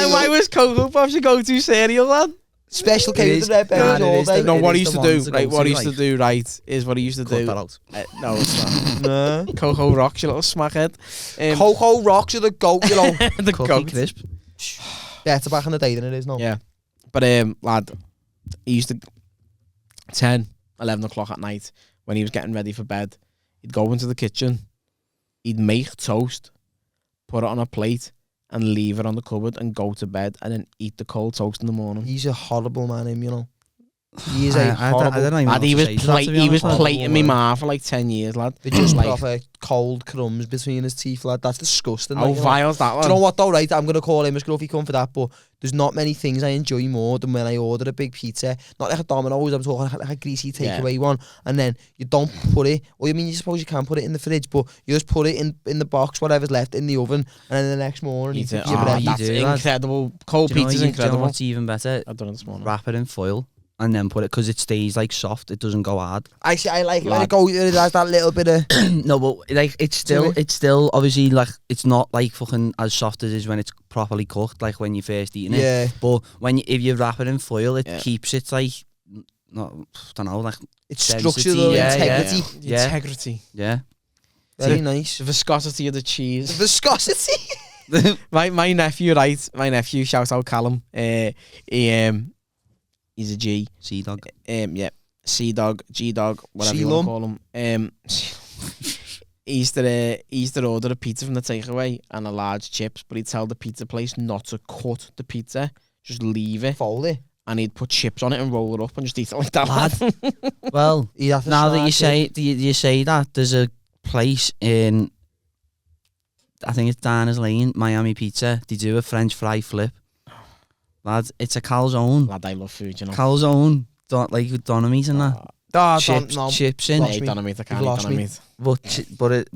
Speaker 1: And why was Cocoa Puffs your go-to cereal, lad?
Speaker 4: Special
Speaker 5: It
Speaker 4: cake with
Speaker 5: is.
Speaker 4: the red berries
Speaker 5: Nah, it
Speaker 4: all
Speaker 5: is
Speaker 4: day.
Speaker 5: the-
Speaker 1: No,
Speaker 5: It
Speaker 1: what he
Speaker 5: is
Speaker 1: used
Speaker 5: the
Speaker 1: to do,
Speaker 5: ones that
Speaker 1: right?
Speaker 5: go
Speaker 1: What
Speaker 5: to,
Speaker 1: he used to
Speaker 5: like-
Speaker 1: do, right, is what he used to
Speaker 5: Cut
Speaker 1: do.
Speaker 5: that out.
Speaker 1: No, it's not.
Speaker 4: Nah.
Speaker 1: Cocoa Rocks, you little smackhead.
Speaker 4: Cocoa Rocks are the goat, you know.
Speaker 1: The
Speaker 5: Cookie
Speaker 1: goat.
Speaker 5: crisp.
Speaker 4: Better back in the day than it is now.
Speaker 1: Yeah. But, lad, he used to, 10, 11 o'clock at night, when he was getting ready for bed, he'd go into the kitchen, he'd make toast, put it on a plate, and leave it on the cupboard and go to bed and then eat the cold toast in the morning.
Speaker 4: He's a horrible man, him, you know. He is
Speaker 5: I
Speaker 4: a
Speaker 5: don't
Speaker 4: horrible.
Speaker 5: even know
Speaker 1: Lad,
Speaker 5: what
Speaker 1: he
Speaker 5: to
Speaker 1: was
Speaker 5: say to that, to be
Speaker 1: he was
Speaker 5: honest, lad.
Speaker 1: plating me ma for like 10 years, lad.
Speaker 4: They're just
Speaker 1: like-
Speaker 4: proper cold crumbs between his teeth, lad. That's disgusting.
Speaker 1: How
Speaker 4: like, you know.
Speaker 1: vile's that,
Speaker 4: Do
Speaker 1: lad?
Speaker 4: you know what though, right? I'm going to call him a scruffy cunt for that, but there's not many things I enjoy more than when I order a big pizza. Not like a Domino's, I'm talking like a greasy takeaway one, and then you don't put it, or you mean you suppose you can put it in the fridge, but you just put it in the box, whatever's left in the oven, and then the next morning
Speaker 1: Eat
Speaker 4: you
Speaker 1: it.
Speaker 4: your
Speaker 1: Oh,
Speaker 4: bread.
Speaker 1: that's
Speaker 5: do, lad.
Speaker 1: incredible. Cold
Speaker 5: Do you know
Speaker 1: pizza's
Speaker 5: what you- do you know
Speaker 1: incredible.
Speaker 5: what's even better?
Speaker 1: I've done it this morning.
Speaker 5: Wrap it in foil and then put it, because it stays like soft. It doesn't go hard.
Speaker 4: I like it when
Speaker 1: Lad.
Speaker 4: it has that little bit of...
Speaker 5: No, but like it's still obviously like it's not like fucking as soft as it is when it's properly cooked, like when you first eating it.
Speaker 4: Yeah,
Speaker 5: But if you wrap it in foil, it
Speaker 1: Yeah.
Speaker 5: keeps it like not, don't know, like
Speaker 4: it's
Speaker 5: Density,
Speaker 4: structural
Speaker 5: yeah,
Speaker 4: integrity.
Speaker 1: The
Speaker 5: Yeah.
Speaker 1: integrity.
Speaker 5: yeah.
Speaker 4: Very nice.
Speaker 1: The viscosity of the cheese.
Speaker 4: Viscosity.
Speaker 1: my nephew, right? My nephew, shout out Callum. He's a G.
Speaker 5: Sea dog.
Speaker 1: Yeah, C dog, G dog, whatever you want to call him. He used to order a pizza from the takeaway and a large chips, but he'd tell the pizza place not to cut the pizza, just leave it,
Speaker 4: Fold it.
Speaker 1: and he'd put chips on it and roll it up and just eat it like that.
Speaker 5: Lad. Well,
Speaker 4: He'd have to
Speaker 5: now that you
Speaker 4: smash
Speaker 5: say
Speaker 4: it.
Speaker 5: you say that, there's a place in, I think it's Diners Lane, Miami Pizza. They do a French fry flip. Lad, it's a calzone.
Speaker 1: Lad, I love food, you know.
Speaker 5: Calzone, like with Donamite and that. Chips in.
Speaker 1: I
Speaker 4: Lost
Speaker 1: hate
Speaker 4: me.
Speaker 1: done meat. I can't
Speaker 4: You've
Speaker 1: eat
Speaker 4: lost
Speaker 1: done
Speaker 4: me.
Speaker 1: meat.
Speaker 5: But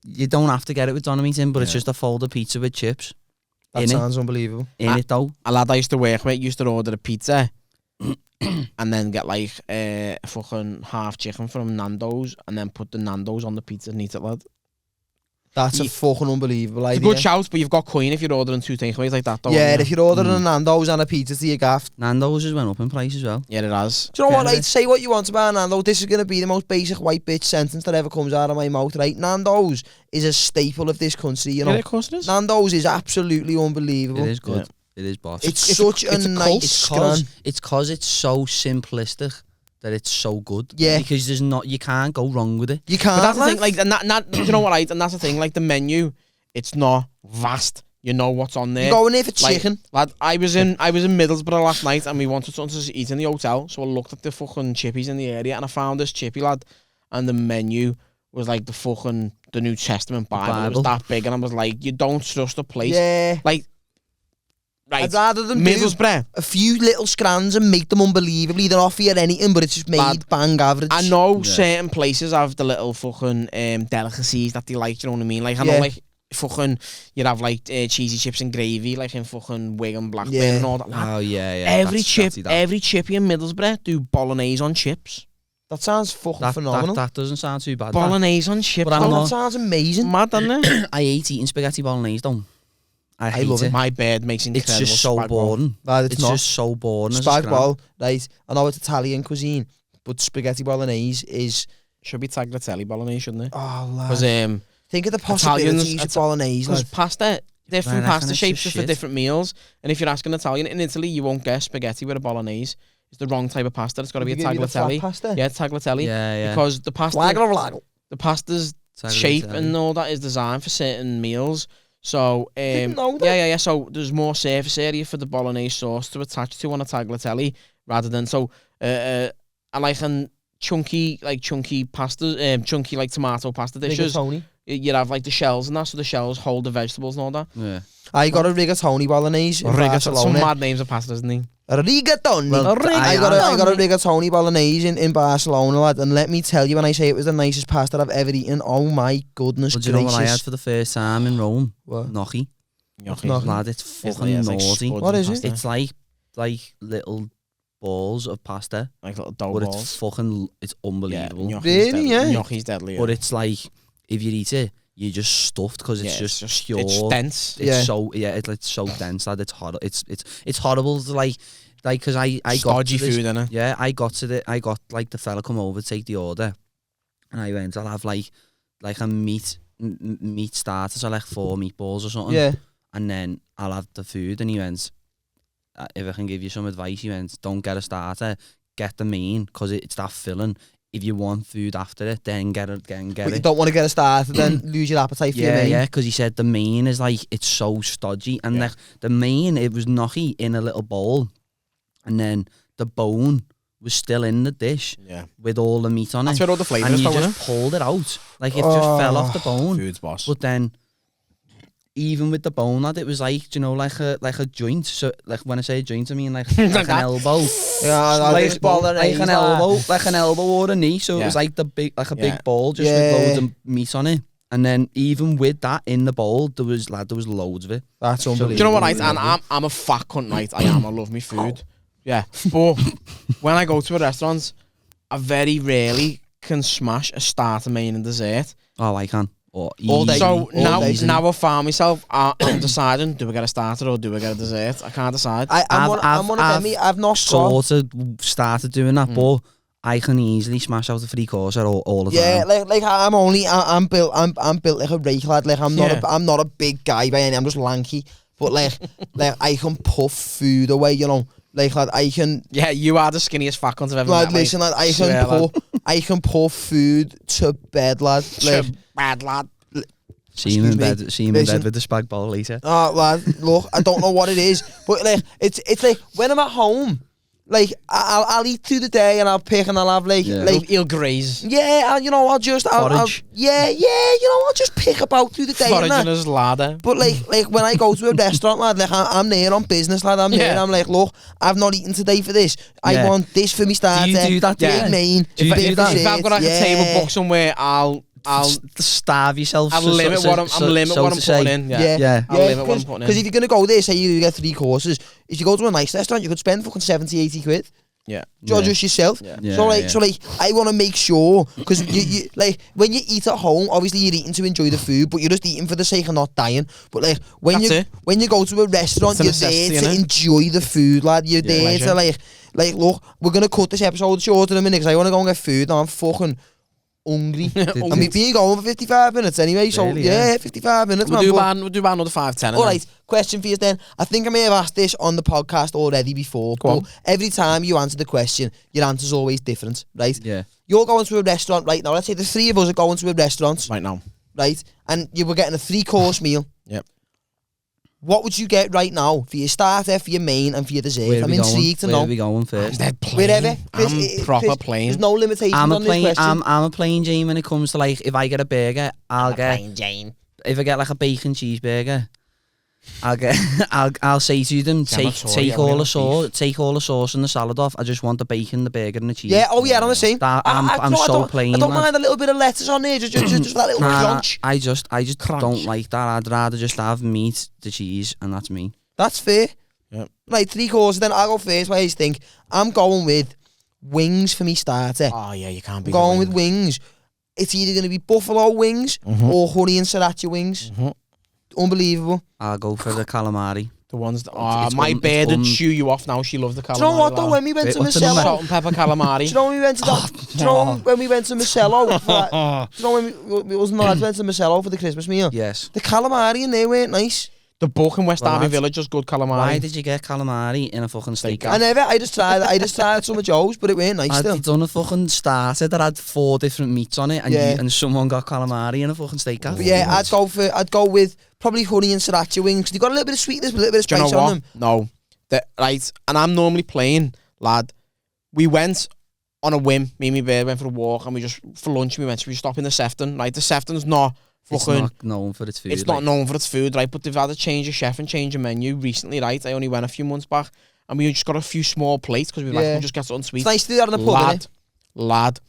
Speaker 5: you don't have to get it with Donamite in, but it's
Speaker 1: Yeah.
Speaker 5: just a folded pizza with chips
Speaker 4: That
Speaker 5: in
Speaker 4: sounds unbelievable.
Speaker 5: it though.
Speaker 1: A lad I used to work with used to order a pizza and then get like a fucking half chicken from Nandos and then put the Nandos on the pizza and eat it, lad.
Speaker 4: That's a
Speaker 1: Ye-
Speaker 4: fucking unbelievable
Speaker 1: It's a
Speaker 4: idea.
Speaker 1: good shout, but you've got coin if you're ordering two takeaways like that, though.
Speaker 4: Yeah,
Speaker 1: haven't
Speaker 4: if you're ordering
Speaker 5: Mm.
Speaker 4: a Nando's and a pizza to your gaff.
Speaker 5: Nando's has went up in price as well.
Speaker 1: Yeah, it has.
Speaker 4: Do you know what,
Speaker 5: Yeah.
Speaker 4: right? Say what you want about Nando's. This is going to be the most basic white bitch sentence that ever comes out of my mouth, right? Nando's is a staple of this country, you know.
Speaker 1: Yeah, of course it is.
Speaker 4: Nando's is absolutely unbelievable.
Speaker 5: It is good.
Speaker 1: Yeah.
Speaker 5: It is boss.
Speaker 4: It's such a
Speaker 1: it's a
Speaker 4: nice
Speaker 1: cult.
Speaker 4: scran.
Speaker 5: It's cause it's so simplistic that it's so good.
Speaker 4: Yeah.
Speaker 5: Because you can't go wrong with it.
Speaker 4: You can't,
Speaker 1: But that's the
Speaker 4: like,
Speaker 1: thing, like, and that do you know what, right? And that's the thing, like, the menu, it's not vast. You know what's on there.
Speaker 4: you go in there for
Speaker 1: Like,
Speaker 4: chicken.
Speaker 1: Lad, I was in Middlesbrough last night and we wanted something to eat in the hotel, so I looked at the fucking chippies in the area and I found this chippy, lad, and the menu was like the New Testament Bible. It
Speaker 5: Bible.
Speaker 1: was that big, and I was like, you don't trust a place.
Speaker 4: Yeah.
Speaker 1: Like, right,
Speaker 4: I'd rather them do
Speaker 1: Middlesbrough.
Speaker 4: a few little scrans and make them unbelievably. They don't offer you anything, but it's just made
Speaker 1: Lad,
Speaker 4: bang average.
Speaker 1: I know
Speaker 5: Yeah.
Speaker 1: certain places have the little fucking delicacies that they like, you know what I mean? Like, I know,
Speaker 4: Yeah.
Speaker 1: like, fucking, you'd have, like, cheesy chips and gravy, like, in fucking Wigan, Blackburn,
Speaker 4: Yeah.
Speaker 1: and all that. Lad,
Speaker 5: Oh yeah.
Speaker 1: every chippy in Middlesbrough do bolognese on chips.
Speaker 4: That sounds fucking
Speaker 5: That
Speaker 4: phenomenal.
Speaker 5: that doesn't sound too bad. that.
Speaker 1: Bolognese on chips.
Speaker 5: But I'm
Speaker 1: though.
Speaker 5: not-
Speaker 4: That sounds amazing.
Speaker 1: Mad, doesn't it?
Speaker 5: I hate eating spaghetti bolognese though. I hate
Speaker 4: love
Speaker 5: it.
Speaker 4: it.
Speaker 1: My bed makes
Speaker 5: It's
Speaker 1: incredible
Speaker 5: just so
Speaker 1: spag bol.
Speaker 5: boring.
Speaker 4: Lad,
Speaker 5: It's
Speaker 4: not.
Speaker 5: just so boring. as a
Speaker 4: Spag
Speaker 5: scran.
Speaker 4: bol, right? I know it's Italian cuisine, but spaghetti bolognese is...
Speaker 1: Should be tagliatelle bolognese, shouldn't it?
Speaker 4: Oh,
Speaker 1: Because
Speaker 4: lad. Think of the possibilities of bolognese, lad.
Speaker 1: pasta, different
Speaker 5: I reckon
Speaker 1: pasta
Speaker 5: it's
Speaker 1: shapes
Speaker 5: just
Speaker 1: are for
Speaker 5: shit.
Speaker 1: different meals. And if you're asking Italian in Italy, you won't get spaghetti with a bolognese. It's the wrong type of pasta. It's got to be a
Speaker 4: Give you the flat
Speaker 1: tagliatelle.
Speaker 4: pasta?
Speaker 1: Yeah, tagliatelle.
Speaker 5: Yeah.
Speaker 1: Because the pasta,
Speaker 4: Flagel.
Speaker 1: the pasta's
Speaker 5: Tagliatelle.
Speaker 1: shape and all that is designed for certain meals. So,
Speaker 4: Didn't know that.
Speaker 1: yeah. So there's more surface area for the bolognese sauce to attach to on a tagliatelle rather than I like chunky pasta, chunky like tomato pasta dishes.
Speaker 4: Rigatoni.
Speaker 1: You'd have like the shells and that, so the shells hold the vegetables and all that.
Speaker 5: Yeah.
Speaker 4: I got a rigatoni bolognese in
Speaker 1: Some
Speaker 4: Barcelona.
Speaker 1: mad names of pastas, isn't he?
Speaker 4: Rigatoni.
Speaker 5: Well,
Speaker 4: I got a rigatoni bolognese in Barcelona, lad, and let me tell you, when I say it was the nicest pasta I've ever eaten, oh my goodness
Speaker 5: Do you know what I had
Speaker 4: gracious.
Speaker 5: for the first time in Rome?
Speaker 4: What?
Speaker 5: Gnocchi.
Speaker 1: Gnocchi.
Speaker 5: Lad, it's fucking
Speaker 1: It's like
Speaker 5: naughty.
Speaker 1: spuds
Speaker 4: What
Speaker 1: and
Speaker 4: is it?
Speaker 1: pasta.
Speaker 5: It's like little balls of pasta,
Speaker 1: like little dough
Speaker 5: but
Speaker 1: balls.
Speaker 5: it's fucking, it's unbelievable.
Speaker 1: gnocchi's
Speaker 4: Really,
Speaker 1: deadly.
Speaker 4: yeah?
Speaker 1: Gnocchi's deadly.
Speaker 5: But it's like, if you eat it, you're just stuffed because it's just pure.
Speaker 1: It's dense.
Speaker 5: It's it's so dense, lad. It's horrible. It's horrible to like because I got
Speaker 1: Stodgy
Speaker 5: to this,
Speaker 1: food, innit?
Speaker 5: Yeah, I got like the fella come over to take the order, and I went, I'll have like a meat starter, so like 4 meatballs or something.
Speaker 4: Yeah.
Speaker 5: And then I'll have the food, and he went, if I can give you some advice, he went, don't get a starter, get the main, because it's that filling. If you want food after it, then get it.
Speaker 4: But you don't want to get a starter, then lose your appetite for your main.
Speaker 5: Yeah, because he said the main is like, it's so stodgy. And like the main, it was gnocchi in a little bowl. And then the bone was still in the dish with all the meat on
Speaker 1: That's
Speaker 5: it.
Speaker 1: where all the flavour
Speaker 5: And
Speaker 1: is,
Speaker 5: you
Speaker 1: though,
Speaker 5: just
Speaker 1: innit?
Speaker 5: pulled it out. Like it just fell off the bone.
Speaker 1: Food's boss.
Speaker 5: But then, even with the bone, lad, it was like, do you know, like a joint. So, like when I say joint, I mean like an elbow.
Speaker 4: Yeah,
Speaker 5: like an elbow or a knee. So it was like big ball just with loads of meat on it. And then even with that in the bowl, there was loads of it.
Speaker 4: That's unbelievable.
Speaker 1: Do you know what, right? And I'm a fat cunt, right? I am. I love me food. Yeah. But when I go to a restaurant, I very rarely can smash a starter, main, and dessert.
Speaker 5: Oh, I can.
Speaker 4: All day.
Speaker 1: So now
Speaker 4: day.
Speaker 1: I found myself, I'm deciding, do I get a starter or do I get a dessert? I can't decide.
Speaker 4: I'm one of them. I've not
Speaker 5: sort of started doing that, but I can easily smash out a 3-courser all the time.
Speaker 4: Yeah, like I'm built like a rake, lad. Like I'm not a big guy by any. I'm just lanky, but like I can puff food away, you know. Like lad, I can.
Speaker 1: Yeah, you are the skinniest fat cunt I've ever
Speaker 4: Lad,
Speaker 1: met.
Speaker 4: listen, lad, I can pull food to bed, lad. Like,
Speaker 1: bad lad.
Speaker 5: See him in bed with the spag bowl later.
Speaker 4: Oh, lad, look, I don't know what it is, but like it's like when I'm at home, like I'll eat through the day and I'll pick and I'll have like
Speaker 1: he'll graze.
Speaker 4: Yeah, you know, I'll just I'll you know, I'll just pick about through the day.
Speaker 1: Foraging his ladder.
Speaker 4: But like when I go to a restaurant, lad, like I'm there on business, lad. I'm there. I'm like, look, I've not eaten today for this. I want this for me starter.
Speaker 5: Do you do that?
Speaker 4: Big main.
Speaker 5: Do you do that?
Speaker 1: If I've got like a table book somewhere, I'll
Speaker 5: starve yourself.
Speaker 1: I'll limit what I'm putting in.
Speaker 5: Yeah.
Speaker 1: I'll limit what I'm putting in.
Speaker 4: Because if you're going to go there, say you get 3 courses, if you go to a nice restaurant, you could spend fucking 70, 80 quid.
Speaker 1: Yeah.
Speaker 4: Just yourself. So I want to make sure, because you like when you eat at home, obviously you're eating to enjoy the food, but you're just eating for the sake of not dying. But like when you go to a restaurant, you're there to enjoy the food, lad. You're there to like look, we're gonna cut this episode short in a minute because I want to go and get food. Now I'm fucking hungry. And we've been going for 55 minutes anyway, so
Speaker 5: really,
Speaker 4: 55 minutes.
Speaker 1: We'll do about another 5-10.
Speaker 4: All right, question for you then. I think I may have asked this on the podcast already before, but every time you answer the question, your answer's always different, right?
Speaker 5: Yeah.
Speaker 4: You're going to a restaurant right now. Let's say the 3 of us are going to a restaurant
Speaker 1: right now,
Speaker 4: right? And you were getting a 3-course meal.
Speaker 1: Yep.
Speaker 4: What would you get right now for your starter, for your main, and for your dessert? I'm intrigued to know.
Speaker 5: Where are we going first?
Speaker 4: Wherever.
Speaker 1: I'm proper plain.
Speaker 4: There's no limitations on this question.
Speaker 5: I'm a plain Jane when it comes to like, if I get a burger, I'll get plain Jane. If I get like a bacon cheeseburger, I'll say to them, take all the sauce and the salad off. I just want the bacon, the burger, and the cheese.
Speaker 4: Yeah, I'm the same.
Speaker 5: I'm so plain.
Speaker 4: I don't mind a little bit of lettuce on there, just that little crunch.
Speaker 5: I just don't like that. I'd rather just have meat, the cheese, and that's me.
Speaker 4: That's fair.
Speaker 1: Yep.
Speaker 4: Right, 3 courses. Then I'll go first. What I think I'm going with wings for me starter.
Speaker 1: Oh yeah, you can't be
Speaker 4: going with wings. It's either going to be buffalo wings or honey and sriracha wings. Unbelievable.
Speaker 5: I'll go for the calamari.
Speaker 1: The ones that my bear would chew you off now. She loved the calamari.
Speaker 4: Do you know what though? When we went to Marcello,
Speaker 1: salt and pepper calamari.
Speaker 4: Do you know when we went to do you know when we went to Marcello? Do you know when we wasn't allowed to went to Marcello for the Christmas meal?
Speaker 5: Yes.
Speaker 4: The calamari in there weren't nice.
Speaker 1: The book in West Derby Village is good calamari.
Speaker 5: Why did you get calamari in a fucking steakhouse?
Speaker 4: I just tried some of Joe's, but it weren't nice still.
Speaker 5: I'd done a fucking starter that had 4 different meats on it, and someone got calamari in a fucking steakhouse.
Speaker 4: But yeah, I'd go with probably honey and sriracha wings because they got a little bit of sweetness, but a little bit of spice on them.
Speaker 1: No, right, and I'm normally plain, lad. We went on a whim. Me and my bear went for a walk, and for lunch we stopped in the Sefton. Right, the Sefton's not.
Speaker 5: It's not known for its food.
Speaker 1: It's not known for its food, right? But they've had to change a chef and change a menu recently, right? I only went a few months back, and we just got a few small plates because we were like, we'll just get something sweet.
Speaker 4: It's nice to do that in the pub,
Speaker 1: Lad.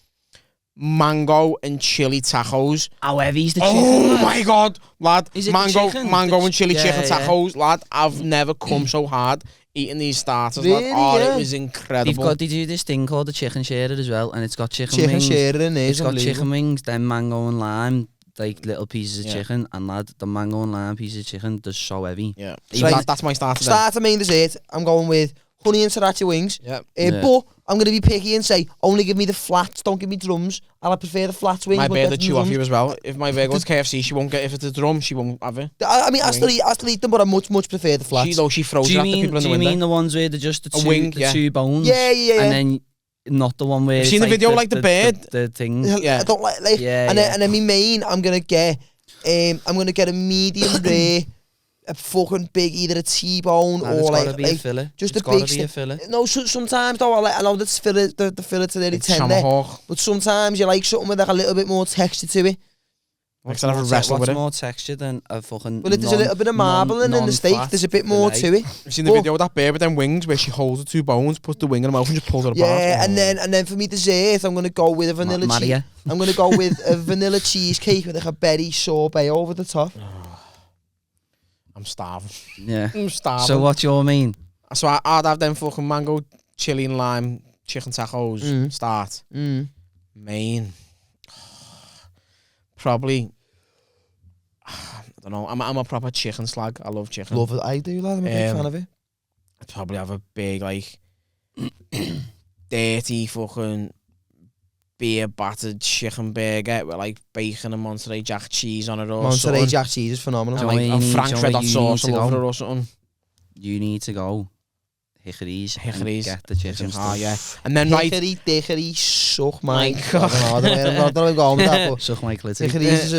Speaker 1: Mango and chili tacos.
Speaker 5: How heavy's the chicken?
Speaker 1: Oh my god, lad!
Speaker 5: Is it
Speaker 1: mango
Speaker 5: the
Speaker 1: and chili chicken
Speaker 5: yeah.
Speaker 1: tacos, lad. I've never come so hard eating these starters,
Speaker 4: Really,
Speaker 1: lad. Oh,
Speaker 4: yeah.
Speaker 1: it was incredible.
Speaker 5: They do this thing called the chicken sharer as well, and it's got chicken wings.
Speaker 4: sharer in there.
Speaker 5: It's got chicken wings, then mango and lime, like little pieces of chicken, and lad, the mango and lime pieces of chicken, they're so heavy.
Speaker 1: Yeah,
Speaker 4: So
Speaker 1: that's my starter.
Speaker 4: Starter, main dessert. I'm going with honey and sriracha wings.
Speaker 1: Yeah.
Speaker 4: But I'm going to be picky and say, only give me the flats, don't give me drums. I prefer the flats wings.
Speaker 1: My
Speaker 4: but
Speaker 1: bear
Speaker 4: get
Speaker 1: to
Speaker 4: the
Speaker 1: chew off
Speaker 4: drums.
Speaker 1: you as well. If my bear goes to KFC, she won't get. If it's a drum, she won't have it.
Speaker 4: I mean, I still eat them, but I much prefer the flats.
Speaker 1: She throws it at the people in the
Speaker 5: Do you
Speaker 1: window.
Speaker 5: mean the ones where they're just the
Speaker 1: wing,
Speaker 5: two bones?
Speaker 4: Yeah.
Speaker 5: And then not the one where
Speaker 1: You've
Speaker 5: it's
Speaker 1: seen the video like the bird?
Speaker 5: the thing.
Speaker 1: Yeah.
Speaker 4: I don't like
Speaker 5: Yeah,
Speaker 4: and
Speaker 5: yeah.
Speaker 4: then my main, I'm gonna get a medium rare, a fucking big, either a T-bone
Speaker 5: Nah,
Speaker 4: or
Speaker 5: it's
Speaker 4: like
Speaker 5: gotta be a fillet.
Speaker 4: just
Speaker 5: It's
Speaker 4: a big
Speaker 5: gotta be a fillet.
Speaker 4: No, sometimes though I know that's fillet, the fillet's really
Speaker 1: It's
Speaker 4: tender,
Speaker 1: tomahawk.
Speaker 4: but sometimes you like something with like a little bit more texture to it.
Speaker 1: Like to have a wrestle with
Speaker 5: What's
Speaker 1: it.
Speaker 5: more texture than a fucking?
Speaker 4: Well, if there's a little bit of marbling in the steak, there's a bit more to it.
Speaker 1: You've seen the video with that bear with them wings where she holds the two bones, puts the wing in her mouth and just pulls it apart.
Speaker 4: Yeah,
Speaker 1: Oh.
Speaker 4: and then for me dessert, I'm gonna go with a vanilla cheese.
Speaker 5: Maria.
Speaker 4: I'm gonna go with a vanilla cheesecake with like a berry sorbet over the top.
Speaker 1: I'm starving.
Speaker 5: Yeah.
Speaker 1: I'm starving.
Speaker 5: So what's your main?
Speaker 1: So I'd have them fucking mango, chili and lime, chicken tacos, start. Main. Probably, I don't know, I'm a proper chicken slag. I love chicken.
Speaker 4: Love it, I do, lad. I'm a big fan of it.
Speaker 1: I'd probably have a big, like, dirty fucking beer battered chicken burger with like bacon and Monterey Jack cheese on it or
Speaker 4: Monterey
Speaker 1: something.
Speaker 4: Jack cheese is phenomenal.
Speaker 1: And like
Speaker 5: you
Speaker 1: a
Speaker 5: need-
Speaker 1: Frankfurt
Speaker 5: you
Speaker 1: hot
Speaker 5: need
Speaker 1: sauce
Speaker 5: to
Speaker 1: all over
Speaker 5: go.
Speaker 1: it or something.
Speaker 5: You need to go Hickories.
Speaker 1: Hickories.
Speaker 5: And get the chicken
Speaker 1: Oh
Speaker 5: stuff.
Speaker 1: yeah. And then right,
Speaker 4: Hickory, dickory, suck my...
Speaker 1: My God.
Speaker 4: I don't know going with that, but
Speaker 5: Suck my clitoris.
Speaker 4: Hickories is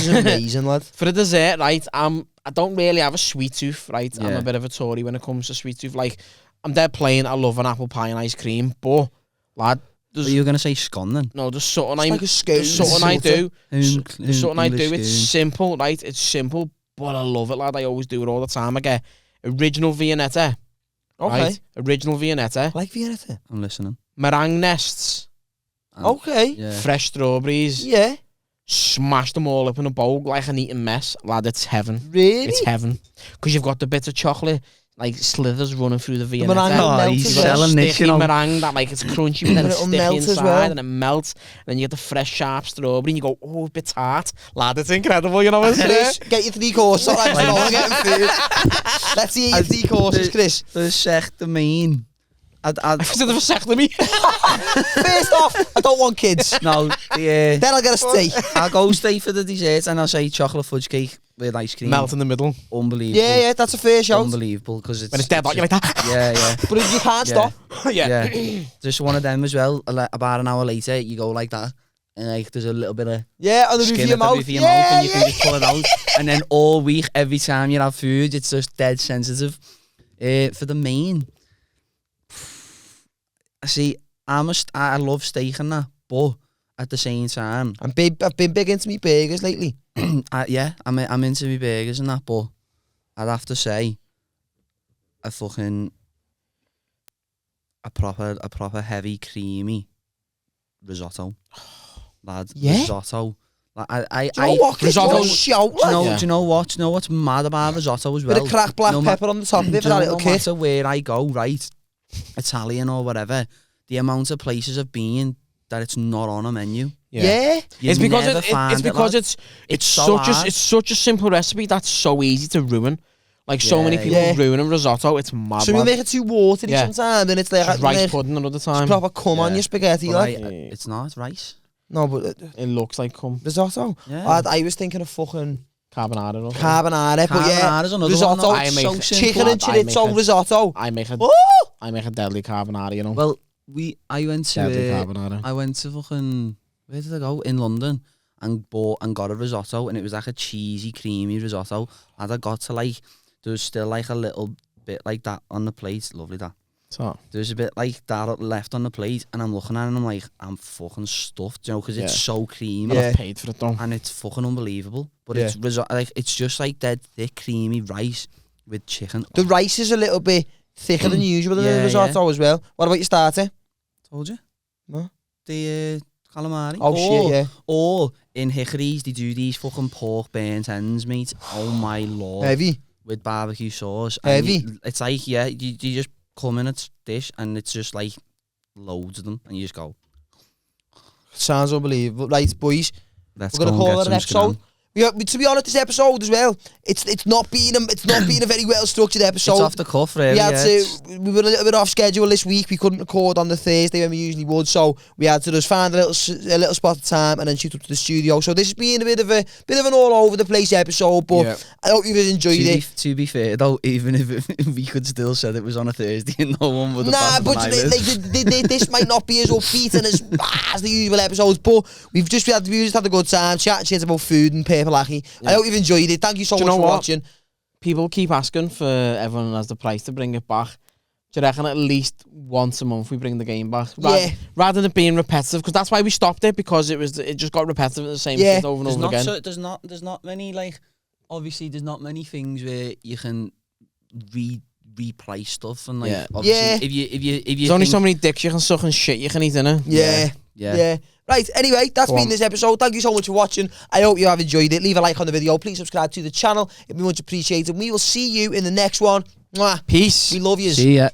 Speaker 4: amazing, lad.
Speaker 1: for the dessert, right, I don't really have a sweet tooth, right? I'm
Speaker 5: Yeah.
Speaker 1: a bit of a Tory when it comes to sweet tooth. Like, I'm dead plain. I love an apple pie and ice cream, but lad,
Speaker 5: Are you going to say scone then?
Speaker 1: no, there's something
Speaker 4: It's like a scone.
Speaker 1: there's something I do. There's something I do.
Speaker 5: English
Speaker 1: It's
Speaker 5: scone.
Speaker 1: simple, right? It's simple, but I love it, lad. I always do it all the time. I get original Viennetta,
Speaker 4: Okay.
Speaker 1: right? Original Viennetta,
Speaker 4: Like Viennetta.
Speaker 5: I'm listening.
Speaker 1: meringue nests,
Speaker 4: Okay.
Speaker 5: Yeah.
Speaker 1: fresh strawberries.
Speaker 4: Yeah.
Speaker 1: Smash them all up in a bowl like an eating mess, lad. It's heaven.
Speaker 4: Really?
Speaker 1: It's heaven. Because you've got the bits of chocolate, like slithers running through the Viennetta.
Speaker 4: meringue
Speaker 5: Oh,
Speaker 4: melts
Speaker 5: he's
Speaker 4: as well.
Speaker 5: selling this,
Speaker 1: Sticky
Speaker 5: you know.
Speaker 1: meringue that like it's crunchy, but then
Speaker 4: But
Speaker 1: it's
Speaker 4: it'll
Speaker 1: sticky
Speaker 4: melt as
Speaker 1: inside,
Speaker 4: well.
Speaker 1: and it melts. And then you get the fresh, sharp strawberry, and you go, oh, a bit tart, lad. It's incredible, you know what I'm
Speaker 4: Chris,
Speaker 1: saying?
Speaker 4: get your 3 courses. I'm not getting food. Let's hear your 3 courses, Chris.
Speaker 5: De zegt de main.
Speaker 1: I said it for me.
Speaker 4: First off, I don't want kids.
Speaker 5: No,
Speaker 4: Then I'll get a steak.
Speaker 5: I'll go stay for the dessert and I'll say chocolate fudge cake with ice cream.
Speaker 1: Melt in the middle.
Speaker 5: Unbelievable.
Speaker 4: Yeah, that's a fair shout.
Speaker 5: Unbelievable because it's
Speaker 1: When it's dead hot, you're like that.
Speaker 5: Yeah, yeah.
Speaker 4: But you can't
Speaker 5: Yeah.
Speaker 4: stop.
Speaker 1: Yeah.
Speaker 5: Just one of them as well. About an hour later, you go like that, and like there's a little bit of
Speaker 4: Yeah, on the roof of
Speaker 5: skin
Speaker 4: your
Speaker 5: at the
Speaker 4: mouth.
Speaker 5: roof of your mouth, and you can just pull it out. And then all week, every time you have food, it's just dead sensitive. For the main, see, I love steak and that, but at the same time,
Speaker 4: I've been big into me burgers lately.
Speaker 5: I'm into my burgers and that, but I'd have to say a proper heavy creamy risotto, lad.
Speaker 4: Yeah?
Speaker 5: Risotto. Like I
Speaker 4: Do you know what? Chris?
Speaker 1: risotto-
Speaker 4: What a shout,
Speaker 5: do you
Speaker 4: lad.
Speaker 5: know,
Speaker 1: Yeah.
Speaker 5: do you know what? Do you know what's mad about risotto as well?
Speaker 4: Bit of cracked black
Speaker 5: No ma-
Speaker 4: pepper on the top of it for
Speaker 5: Do you
Speaker 4: that
Speaker 5: know,
Speaker 4: little
Speaker 5: no
Speaker 4: kid.
Speaker 5: matter where I go, right, Italian or whatever, the amount of places I've been that it's not on a menu.
Speaker 4: Yeah.
Speaker 5: You
Speaker 1: It's because
Speaker 5: never
Speaker 1: it's
Speaker 5: find
Speaker 1: because
Speaker 5: lad.
Speaker 1: it's
Speaker 5: so
Speaker 1: such
Speaker 5: hard.
Speaker 1: it's such a simple recipe that's so easy to ruin. Like so many
Speaker 5: Yeah,
Speaker 1: people
Speaker 4: yeah.
Speaker 1: ruining risotto. It's mad.
Speaker 4: So we
Speaker 1: lad.
Speaker 4: make it too watery
Speaker 1: Yeah.
Speaker 4: sometimes, and it's like
Speaker 1: Just rice
Speaker 4: like,
Speaker 1: pudding another
Speaker 4: it's
Speaker 1: time.
Speaker 4: proper cum on
Speaker 5: Yeah.
Speaker 4: your spaghetti,
Speaker 5: But
Speaker 4: like.
Speaker 5: it's not rice.
Speaker 4: No, but
Speaker 1: It looks like cum
Speaker 4: risotto.
Speaker 5: Yeah.
Speaker 4: I was thinking of fucking
Speaker 1: carbonara. Or something.
Speaker 4: carbonara, but yeah,
Speaker 5: Carbonara's another
Speaker 4: risotto,
Speaker 5: one.
Speaker 1: I
Speaker 5: That's
Speaker 1: make
Speaker 5: so
Speaker 1: it-
Speaker 5: simple.
Speaker 4: chicken and
Speaker 1: I make
Speaker 4: chorizo
Speaker 1: it.
Speaker 4: risotto.
Speaker 1: I make a
Speaker 4: Woo!
Speaker 1: I make a deadly carbonara. You know.
Speaker 5: Well, I went
Speaker 1: deadly
Speaker 5: to
Speaker 1: carbonara.
Speaker 5: I went to fucking where did I go? In London and bought and got a risotto, and it was like a cheesy, creamy risotto. And I got to like there was still like a little bit like that on the plate. Lovely that.
Speaker 1: So
Speaker 5: There's a bit like that left on the plate, and I'm looking at it and I'm like, I'm fucking stuffed, you know, because it's
Speaker 1: Yeah.
Speaker 5: so creamy.
Speaker 4: Yeah.
Speaker 1: I paid for it though.
Speaker 5: And it's fucking unbelievable. But
Speaker 4: Yeah.
Speaker 5: it's like it's just like dead thick, creamy rice with chicken.
Speaker 4: The rice is a little bit thicker than usual in the
Speaker 5: Yeah,
Speaker 4: risotto as well. What about your starter?
Speaker 5: Told you.
Speaker 4: No.
Speaker 5: The calamari.
Speaker 4: Oh shit, yeah.
Speaker 5: Or in Hickory's, they do these fucking pork burnt ends, mate. Oh my lord.
Speaker 4: Heavy.
Speaker 5: With barbecue sauce. And
Speaker 4: Heavy.
Speaker 5: it's like, yeah, you just come in a dish and it's just like loads of them and you just go.
Speaker 4: Sounds unbelievable. Right, boys.
Speaker 5: Let's
Speaker 4: We're gonna
Speaker 5: go and
Speaker 4: call
Speaker 5: get
Speaker 4: it an
Speaker 5: some
Speaker 4: episode. To be honest, this episode as well, it's not been a very well structured episode.
Speaker 5: It's off the cuff, really.
Speaker 4: We were a little bit off schedule this week. We couldn't record on the Thursday when we usually would, so we had to just find a little spot of time and then shoot up to the studio. So this has been a bit of an all over the place episode, but I hope you've enjoyed it.
Speaker 5: To be fair, though, even if we could still said it was on a Thursday and no one would have
Speaker 4: Nah, but this might not be as upbeat and as the usual episodes, but we just had a good time chatting shit about food and paper lackey. I hope you've enjoyed it. Thank you so much for watching.
Speaker 1: People keep asking for everyone has the price to bring it back. Do you reckon at least once a month we bring the game back? Rather than it being repetitive, because that's why we stopped it, because it just got repetitive, the same shit over and over again.
Speaker 5: There's not many, like, obviously there's not many things where you can replay stuff and like obviously if you
Speaker 1: there's only so many dicks you can suck and shit you can eat, innit?
Speaker 4: Yeah. Right, anyway, that's been this episode. Thank you so much for watching. I hope you have enjoyed it. Leave a like on the video. Please subscribe to the channel. It'd be much appreciated. We will see you in the next one. Mwah.
Speaker 1: Peace.
Speaker 4: We love you.
Speaker 5: See ya.